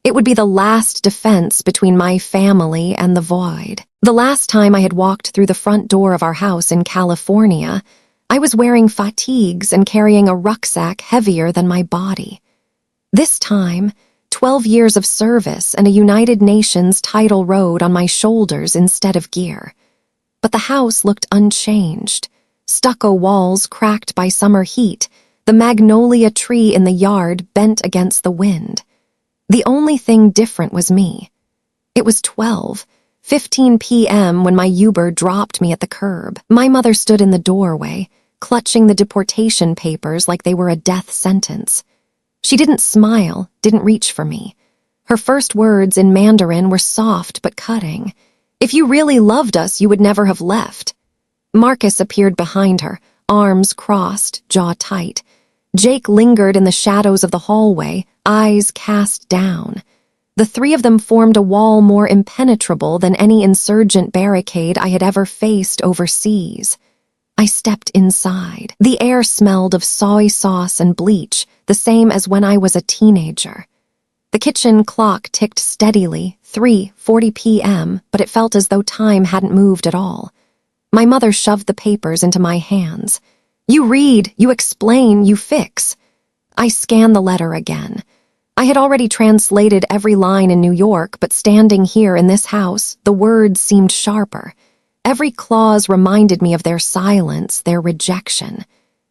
It would be the last defense between my family and the void. The last time I had walked through the front door of our house in California, I was wearing fatigues and carrying a rucksack heavier than my body. This time, 12 years of service and a United Nations title rode on my shoulders instead of gear. But the house looked unchanged. Stucco walls cracked by summer heat, the magnolia tree in the yard bent against the wind. The only thing different was me. It was 12:15 p.m. when my Uber dropped me at the curb. My mother stood in the doorway, clutching the deportation papers like they were a death sentence. She didn't smile, didn't reach for me. Her first words in Mandarin were soft but cutting. If you really loved us, you would never have left. Marcus appeared behind her, arms crossed, jaw tight. Jake lingered in the shadows of the hallway, eyes cast down. The three of them formed a wall more impenetrable than any insurgent barricade I had ever faced overseas. I stepped inside. The air smelled of soy sauce and bleach, the same as when I was a teenager. The kitchen clock ticked steadily, 3:40 p.m., but it felt as though time hadn't moved at all. My mother shoved the papers into my hands. "You read, you explain, you fix." I scanned the letter again. I had already translated every line in New York, but standing here in this house, the words seemed sharper. Every clause reminded me of their silence, their rejection.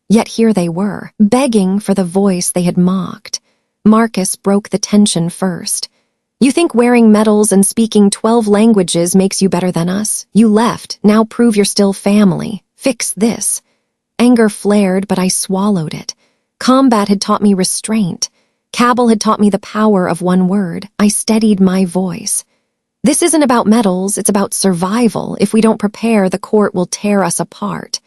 Yet here they were, begging for the voice they had mocked. Marcus broke the tension first. "You think wearing medals and speaking 12 languages makes you better than us? You left, now prove you're still family. Fix this." Anger flared, but I swallowed it. Combat had taught me restraint. Cabell had taught me the power of one word. I steadied my voice. "This isn't about medals, it's about survival. If we don't prepare, the court will tear us apart."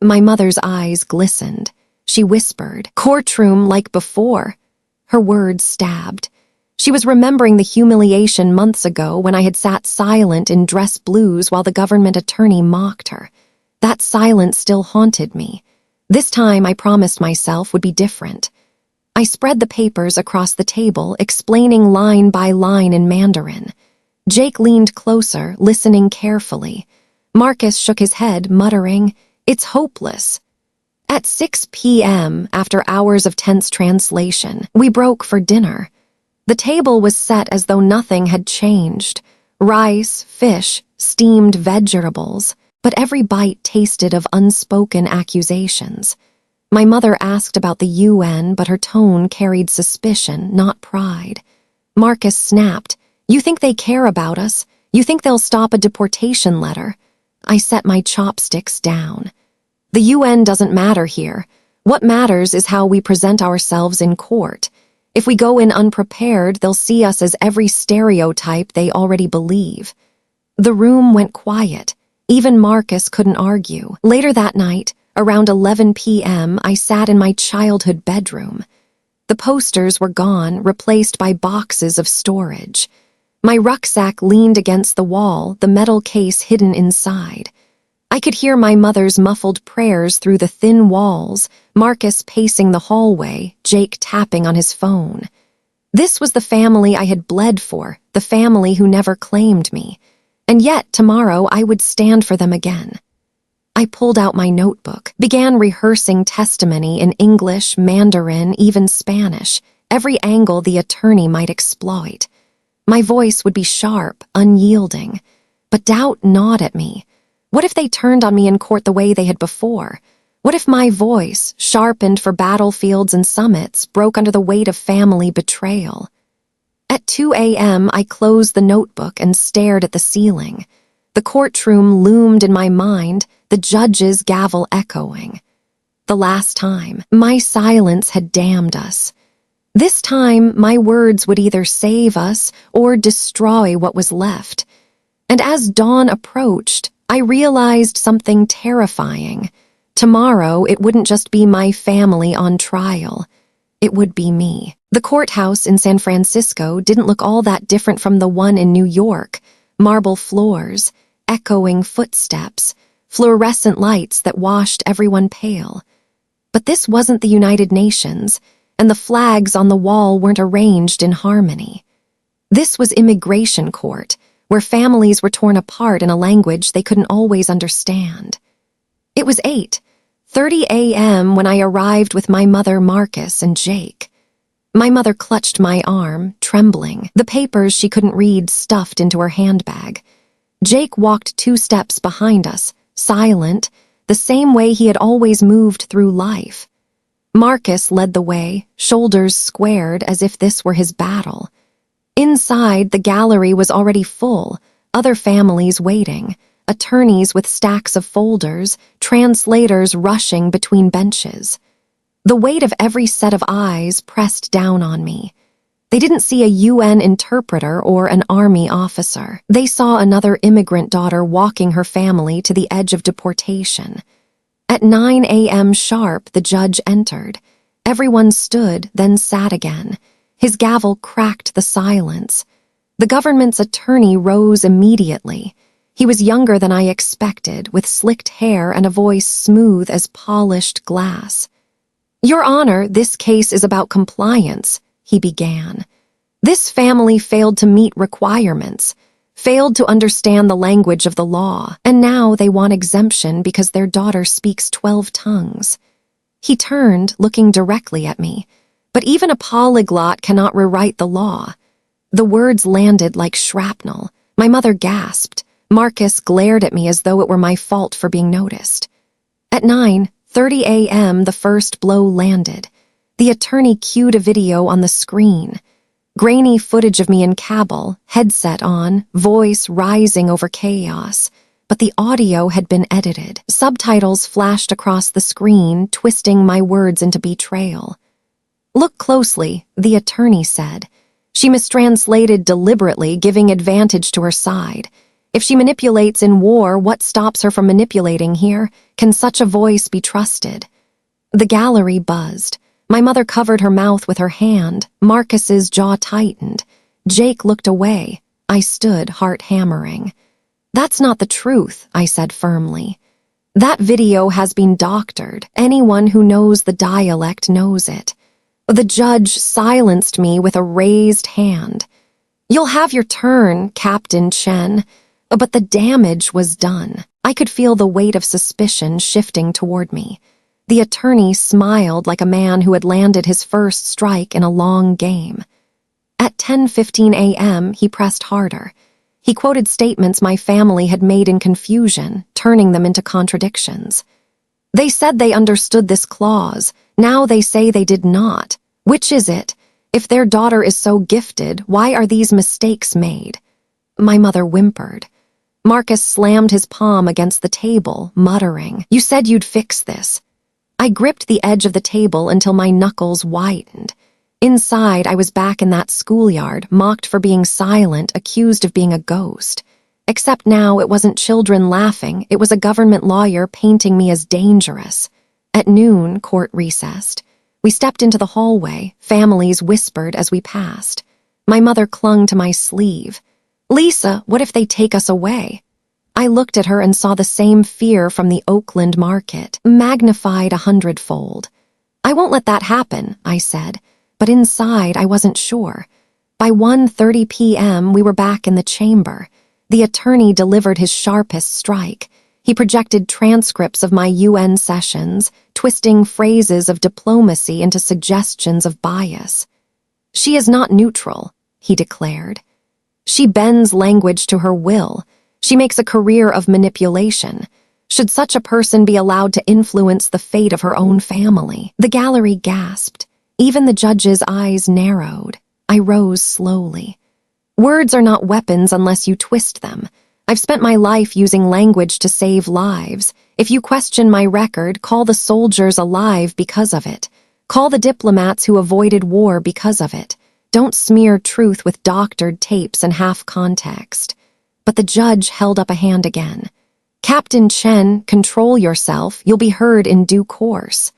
My mother's eyes glistened. She whispered, "Courtroom like before." Her words stabbed. She was remembering the humiliation months ago when I had sat silent in dress blues while the government attorney mocked her. That silence still haunted me. This time, I promised myself, would be different. I spread the papers across the table, explaining line by line in Mandarin. Jake leaned closer, listening carefully. Marcus shook his head, muttering, "It's hopeless." At 6 p.m., after hours of tense translation, we broke for dinner. The table was set as though nothing had changed. Rice, fish, steamed vegetables, but every bite tasted of unspoken accusations. My mother asked about the UN, but her tone carried suspicion, not pride. Marcus snapped, "You think they care about us? You think they'll stop a deportation letter?" I set my chopsticks down. "The UN doesn't matter here. What matters is how we present ourselves in court. If we go in unprepared, they'll see us as every stereotype they already believe." The room went quiet. Even Marcus couldn't argue. Later that night, around 11 p.m., I sat in my childhood bedroom. The posters were gone, replaced by boxes of storage. My rucksack leaned against the wall, the metal case hidden inside. I could hear my mother's muffled prayers through the thin walls, Marcus pacing the hallway, Jake tapping on his phone. This was the family I had bled for, the family who never claimed me. And yet, tomorrow, I would stand for them again. I pulled out my notebook, began rehearsing testimony in English, Mandarin, even Spanish, every angle the attorney might exploit. My voice would be sharp, unyielding. But doubt gnawed at me. What if they turned on me in court the way they had before? What if my voice, sharpened for battlefields and summits, broke under the weight of family betrayal? At 2 a.m., I closed the notebook and stared at the ceiling. The courtroom loomed in my mind, the judge's gavel echoing. The last time, my silence had damned us. This time, my words would either save us or destroy what was left. And as dawn approached, I realized something terrifying. Tomorrow, it wouldn't just be my family on trial. It would be me. The courthouse in San Francisco didn't look all that different from the one in New York. Marble floors, echoing footsteps, fluorescent lights that washed everyone pale. But this wasn't the United Nations, and the flags on the wall weren't arranged in harmony. This was immigration court, where families were torn apart in a language they couldn't always understand. It was 8:30 a.m. when I arrived with my mother, Marcus, and Jake. My mother clutched my arm, trembling, the papers she couldn't read stuffed into her handbag. Jake walked 2 steps behind us, silent, the same way he had always moved through life. Marcus led the way, shoulders squared as if this were his battle. Inside, the gallery was already full, other families waiting, attorneys with stacks of folders, translators rushing between benches. The weight of every set of eyes pressed down on me. They didn't see a UN interpreter or an army officer. They saw another immigrant daughter walking her family to the edge of deportation. At 9 a.m. sharp, the judge entered. Everyone stood, then sat again. His gavel cracked the silence. The government's attorney rose immediately. He was younger than I expected, with slicked hair and a voice smooth as polished glass. "Your Honor, this case is about compliance," he began. "This family failed to meet requirements, failed to understand the language of the law, and now they want exemption because their daughter speaks 12 tongues. He turned, looking directly at me. But even a polyglot cannot rewrite the law. The words landed like shrapnel. My mother gasped. Marcus glared at me as though it were my fault for being noticed. At 9:30 a.m., the first blow landed. The attorney cued a video on the screen. Grainy footage of me in Kabul, headset on, voice rising over chaos. But the audio had been edited. Subtitles flashed across the screen, twisting my words into betrayal. "Look closely," the attorney said. "She mistranslated deliberately, giving advantage to her side. If she manipulates in war, what stops her from manipulating here? Can such a voice be trusted?" The gallery buzzed. My mother covered her mouth with her hand. Marcus's jaw tightened. Jake looked away. I stood, heart hammering. "That's not the truth," I said firmly. "That video has been doctored. Anyone who knows the dialect knows it." The judge silenced me with a raised hand. "You'll have your turn, Captain Chen." But the damage was done. I could feel the weight of suspicion shifting toward me. The attorney smiled like a man who had landed his first strike in a long game. At 10:15 a.m., he pressed harder. He quoted statements my family had made in confusion, turning them into contradictions. "They said they understood this clause. Now they say they did not. Which is it? If their daughter is so gifted, why are these mistakes made?" My mother whimpered. Marcus slammed his palm against the table, muttering, "You said you'd fix this." I gripped the edge of the table until my knuckles widened. Inside, I was back in that schoolyard, mocked for being silent, accused of being a ghost. Except now it wasn't children laughing, it was a government lawyer painting me as dangerous. At noon, court recessed. We stepped into the hallway. Families whispered as we passed. My mother clung to my sleeve. "Lisa, what if they take us away?" I looked at her and saw the same fear from the Oakland market, magnified 100-fold. "I won't let that happen," I said, but inside I wasn't sure. By 1:30 p.m., we were back in the chamber. The attorney delivered his sharpest strike. He projected transcripts of my UN sessions, twisting phrases of diplomacy into suggestions of bias. "She is not neutral," he declared. "She bends language to her will. She makes a career of manipulation. Should such a person be allowed to influence the fate of her own family?" The gallery gasped. Even the judge's eyes narrowed. I rose slowly. "Words are not weapons unless you twist them. I've spent my life using language to save lives. If you question my record, call the soldiers alive because of it. Call the diplomats who avoided war because of it. Don't smear truth with doctored tapes and half-context." But the judge held up a hand again. "Captain Chen, control yourself. You'll be heard in due course."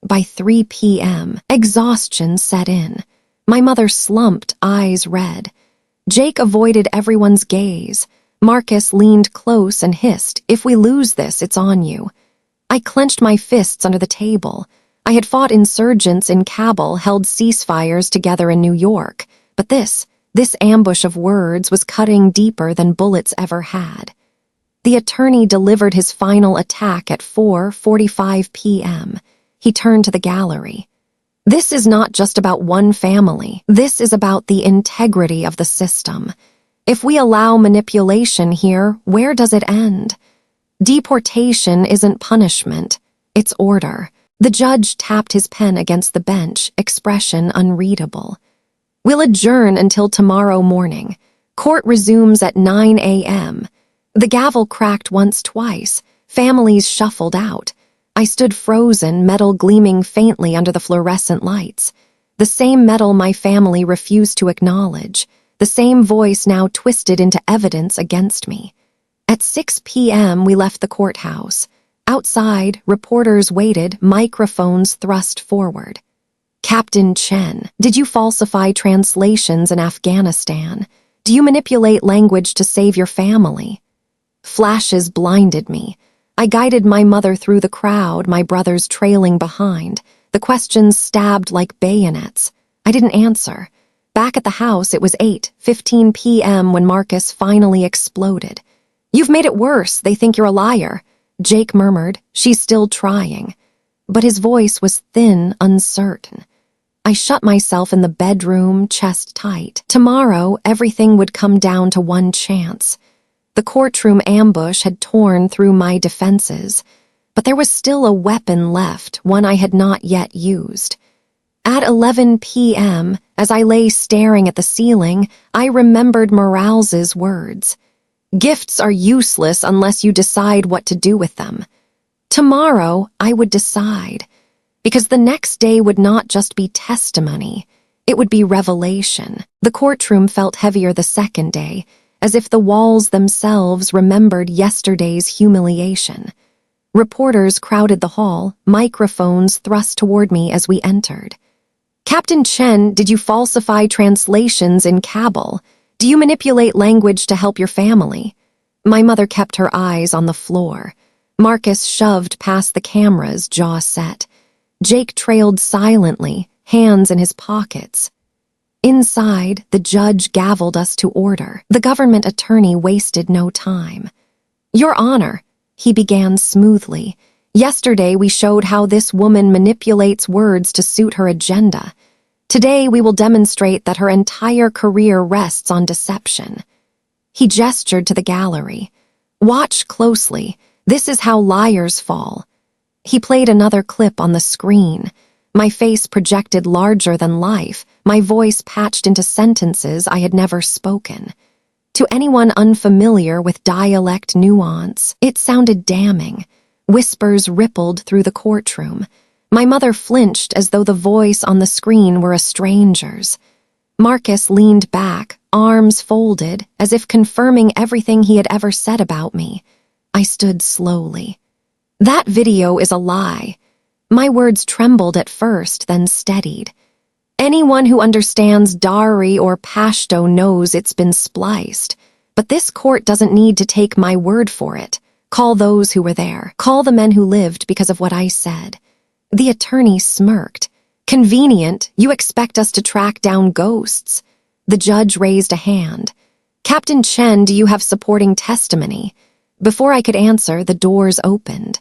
By 3 p.m., exhaustion set in. My mother slumped, eyes red. Jake avoided everyone's gaze. Marcus leaned close and hissed, "If we lose this, it's on you." I clenched my fists under the table. I had fought insurgents in Kabul, held ceasefires together in New York. But this ambush of words was cutting deeper than bullets ever had. The attorney delivered his final attack at 4:45 p.m. He turned to the gallery. "This is not just about one family. This is about the integrity of the system. If we allow manipulation here, where does it end? Deportation isn't punishment, it's order." The judge tapped his pen against the bench, expression unreadable. "We'll adjourn until tomorrow morning. Court resumes at 9 a.m. The gavel cracked once, twice. Families shuffled out. I stood frozen, metal gleaming faintly under the fluorescent lights. The same metal my family refused to acknowledge. The same voice now twisted into evidence against me. At 6 p.m., we left the courthouse. Outside, reporters waited, microphones thrust forward. Captain Chen, did you falsify translations in Afghanistan? Do you manipulate language to save your family? Flashes blinded me. I guided my mother through the crowd, my brothers trailing behind. The questions stabbed like bayonets. I didn't answer. Back at the house, it was 8:15 p.m. when Marcus finally exploded. You've made it worse. They think you're a liar. Jake murmured, she's still trying. But his voice was thin, uncertain. I shut myself in the bedroom, chest tight. Tomorrow, everything would come down to one chance. The courtroom ambush had torn through my defenses, but there was still a weapon left, one I had not yet used. At 11 p.m., as I lay staring at the ceiling, I remembered Morales's words. Gifts are useless unless you decide what to do with them. Tomorrow, I would decide, because the next day would not just be testimony, it would be revelation. The courtroom felt heavier the second day, as if the walls themselves remembered yesterday's humiliation. Reporters crowded the hall, microphones thrust toward me as we entered. Captain Chen, did you falsify translations in Kabul? Do you manipulate language to help your family? My mother kept her eyes on the floor. Marcus shoved past the cameras, jaw set. Jake trailed silently, hands in his pockets. Inside, the judge gavelled us to order. The government attorney wasted no time. Your Honor, he began smoothly. Yesterday we showed how this woman manipulates words to suit her agenda. Today we will demonstrate that her entire career rests on deception. He gestured to the gallery. Watch closely. This is how liars fall. He played another clip on the screen. My face projected larger than life, my voice patched into sentences I had never spoken. To anyone unfamiliar with dialect nuance, it sounded damning. Whispers rippled through the courtroom. My mother flinched as though the voice on the screen were a stranger's. Marcus leaned back, arms folded, as if confirming everything he had ever said about me. I stood slowly. That video is a lie. My words trembled at first, then steadied. Anyone who understands Dari or Pashto knows it's been spliced, but this court doesn't need to take my word for it. Call those who were there. Call the men who lived because of what I said. The attorney smirked. Convenient, you expect us to track down ghosts. The judge raised a hand. Captain Chen, do you have supporting testimony? Before I could answer, the doors opened.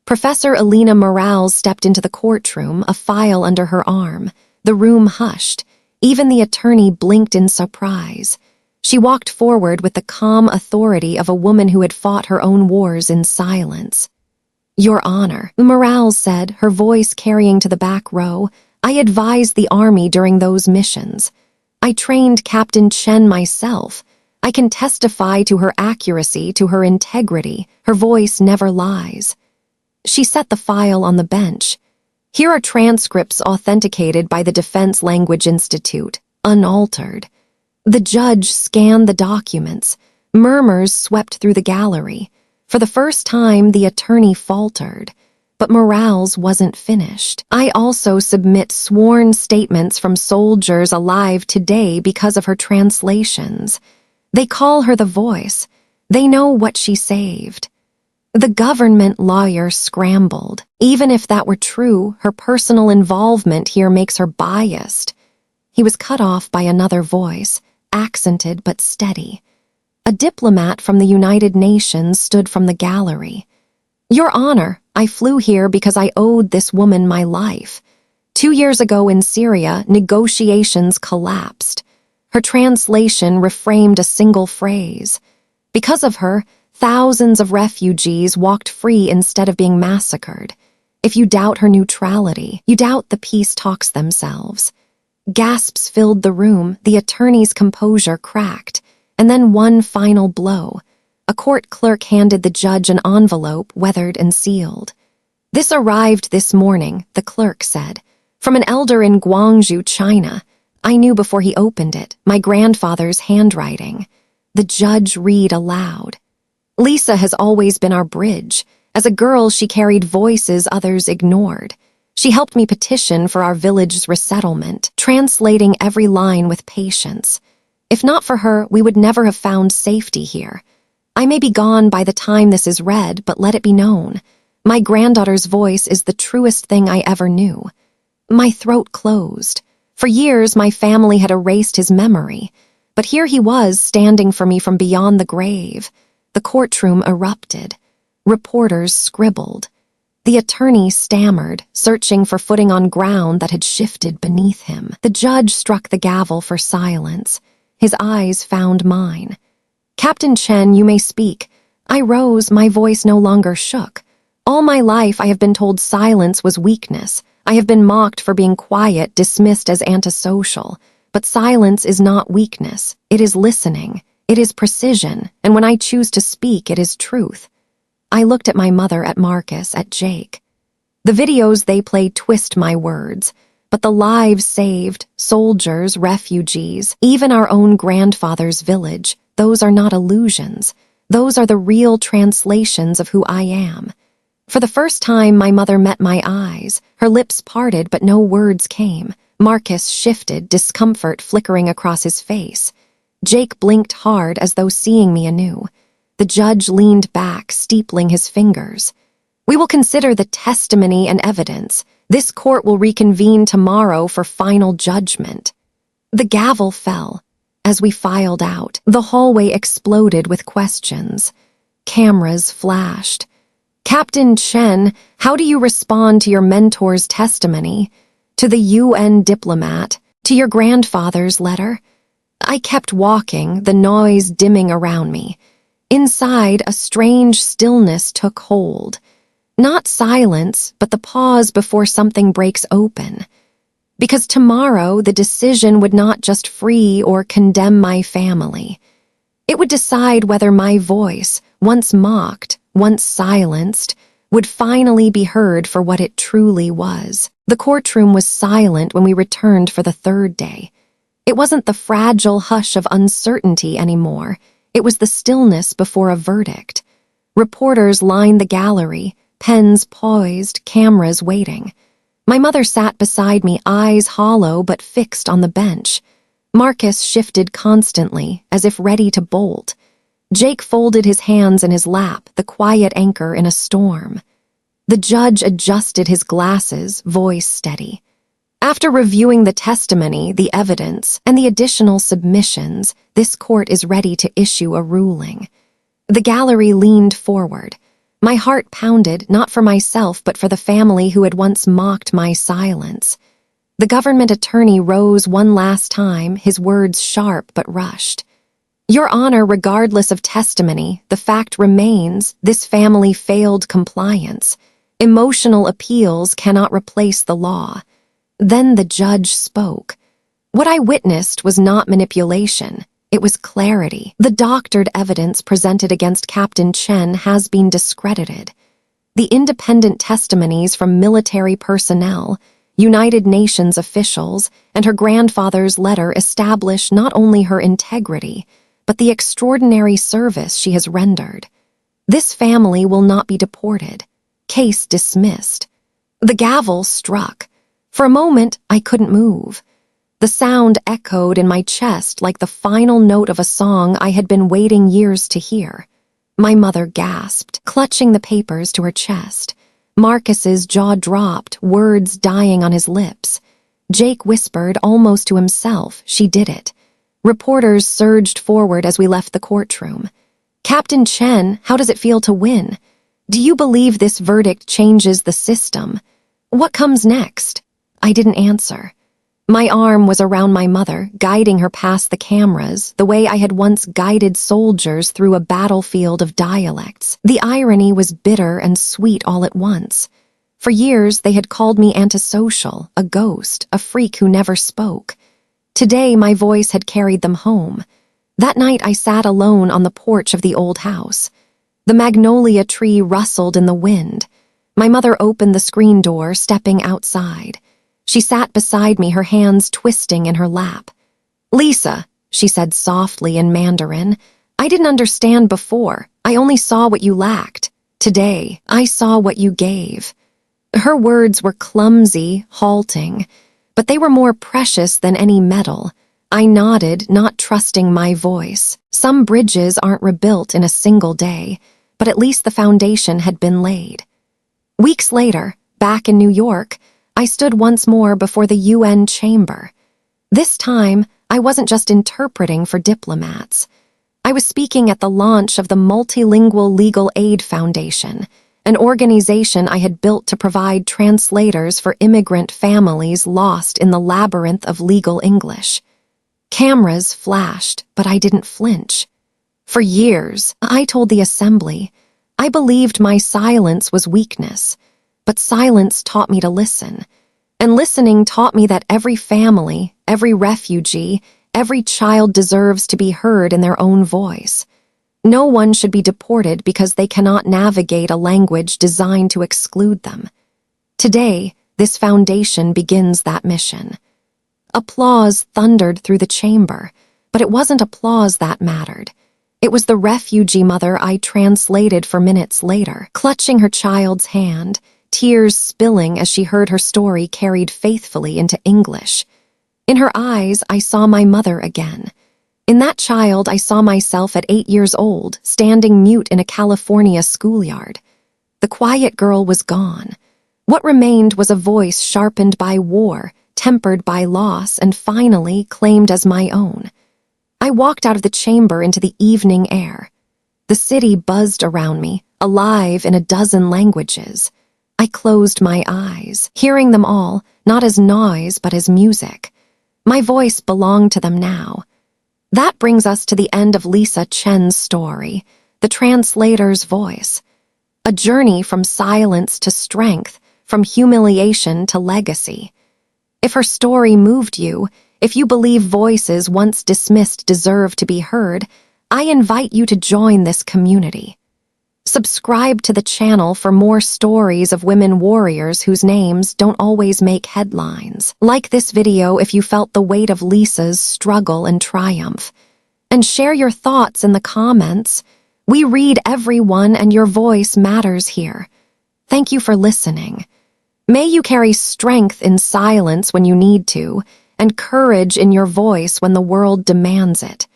Professor Elena Morales stepped into the courtroom, a file under her arm. The room hushed. Even the attorney blinked in surprise. She walked forward with the calm authority of a woman who had fought her own wars in silence. Your Honor, Morales said, her voice carrying to the back row, I advised the army during those missions. I trained Captain Chen myself. I can testify to her accuracy, to her integrity. Her voice never lies. She set the file on the bench. Here are transcripts authenticated by the Defense Language Institute, unaltered. The judge scanned the documents. Murmurs swept through the gallery. For the first time, the attorney faltered. But Morales wasn't finished. I also submit sworn statements from soldiers alive today because of her translations. They call her the voice. They know what she saved. The government lawyer scrambled. Even if that were true, her personal involvement here makes her biased. He was cut off by another voice, accented but steady. A diplomat from the United Nations stood from the gallery. Your Honor, I flew here because I owed this woman my life. 2 years ago in Syria, negotiations collapsed. Her translation reframed a single phrase. Because of her, thousands of refugees walked free instead of being massacred. If you doubt her neutrality, you doubt the peace talks themselves. Gasps filled the room, the attorney's composure cracked, and then one final blow. A court clerk handed the judge an envelope, weathered and sealed. This arrived this morning, the clerk said, from an elder in Guangzhou, China. I knew before he opened it, my grandfather's handwriting. The judge read aloud. Lisa has always been our bridge. As a girl, she carried voices others ignored. She helped me petition for our village's resettlement, translating every line with patience. If not for her, we would never have found safety here. I may be gone by the time this is read, but let it be known. My granddaughter's voice is the truest thing I ever knew. My throat closed. For years, my family had erased his memory, but here he was standing for me from beyond the grave. The courtroom erupted. Reporters scribbled. The attorney stammered, searching for footing on ground that had shifted beneath him. The judge struck the gavel for silence. His eyes found mine. "Captain Chen, you may speak." I rose, my voice no longer shook. All my life I have been told silence was weakness. I have been mocked for being quiet, dismissed as antisocial. But silence is not weakness. It is listening. It is precision. And when I choose to speak, it is truth. I looked at my mother, at Marcus, at Jake. The videos they play twist my words. But the lives saved, soldiers, refugees, even our own grandfather's village, those are not illusions. Those are the real translations of who I am. For the first time, my mother met my eyes. Her lips parted, but no words came. Marcus shifted, discomfort flickering across his face. Jake blinked hard as though seeing me anew. The judge leaned back, steepling his fingers. "We will consider the testimony and evidence. This court will reconvene tomorrow for final judgment." The gavel fell. As we filed out, the hallway exploded with questions. Cameras flashed. "Captain Chen, how do you respond to your mentor's testimony? To the UN diplomat? To your grandfather's letter?" I kept walking, the noise dimming around me. Inside, a strange stillness took hold. Not silence, but the pause before something breaks open. Because tomorrow, the decision would not just free or condemn my family. It would decide whether my voice, once mocked, once silenced, would finally be heard for what it truly was. The courtroom was silent when we returned for the third day. It wasn't the fragile hush of uncertainty anymore. It was the stillness before a verdict. Reporters lined the gallery, pens poised, cameras waiting. My mother sat beside me, eyes hollow but fixed on the bench. Marcus shifted constantly, as if ready to bolt. Jake folded his hands in his lap, the quiet anchor in a storm. The judge adjusted his glasses, voice steady. "After reviewing the testimony, the evidence, and the additional submissions, this court is ready to issue a ruling." The gallery leaned forward. My heart pounded, not for myself, but for the family who had once mocked my silence. The government attorney rose one last time, his words sharp but rushed. "Your Honor, regardless of testimony, the fact remains this family failed compliance. Emotional appeals cannot replace the law." Then the judge spoke. What I witnessed was not manipulation. It was clarity. The doctored evidence presented against Captain Chen has been discredited. The independent testimonies from military personnel, United Nations officials, and her grandfather's letter establish not only her integrity, but the extraordinary service she has rendered. This family will not be deported. Case dismissed. The gavel struck. For a moment, I couldn't move. The sound echoed in my chest like the final note of a song I had been waiting years to hear. My mother gasped, clutching the papers to her chest. Marcus's jaw dropped, words dying on his lips. Jake whispered, almost to himself, "She did it." Reporters surged forward as we left the courtroom. "Captain Chen, how does it feel to win? Do you believe this verdict changes the system? What comes next?" I didn't answer. My arm was around my mother, guiding her past the cameras, the way I had once guided soldiers through a battlefield of dialects. The irony was bitter and sweet all at once. For years, they had called me antisocial, a ghost, a freak who never spoke. Today, my voice had carried them home. That night, I sat alone on the porch of the old house. The magnolia tree rustled in the wind. My mother opened the screen door, stepping outside. She sat beside me, her hands twisting in her lap. "Lisa," she said softly in Mandarin, "I didn't understand before. I only saw what you lacked. Today, I saw what you gave." Her words were clumsy, halting, but they were more precious than any medal. I nodded, not trusting my voice. Some bridges aren't rebuilt in a single day, but at least the foundation had been laid. Weeks later, back in New York, I stood once more before the UN chamber. This time, I wasn't just interpreting for diplomats. I was speaking at the launch of the Multilingual Legal Aid Foundation, an organization I had built to provide translators for immigrant families lost in the labyrinth of legal English. Cameras flashed, but I didn't flinch. For years, I told the assembly, I believed my silence was weakness, but silence taught me to listen. And listening taught me that every family, every refugee, every child deserves to be heard in their own voice. No one should be deported because they cannot navigate a language designed to exclude them. Today, this foundation begins that mission. Applause thundered through the chamber, but it wasn't applause that mattered. It was the refugee mother I translated for minutes later, clutching her child's hand, tears spilling as she heard her story carried faithfully into English. In her eyes, I saw my mother again. In that child, I saw myself at 8 years old, standing mute in a California schoolyard. The quiet girl was gone. What remained was a voice sharpened by war, tempered by loss, and finally claimed as my own. I walked out of the chamber into the evening air. The city buzzed around me, alive in a dozen languages. I closed my eyes, hearing them all, not as noise but as music. My voice belonged to them now. That brings us to the end of Lisa Chen's story, the translator's voice. A journey from silence to strength, from humiliation to legacy. If her story moved you, if you believe voices once dismissed deserve to be heard, I invite you to join this community. Subscribe to the channel for more stories of women warriors whose names don't always make headlines. Like this video if you felt the weight of Lisa's struggle and triumph. And share your thoughts in the comments. We read every one and your voice matters here. Thank you for listening. May you carry strength in silence when you need to, and courage in your voice when the world demands it.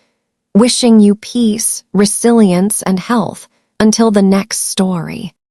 Wishing you peace, resilience, and health. Until the next story.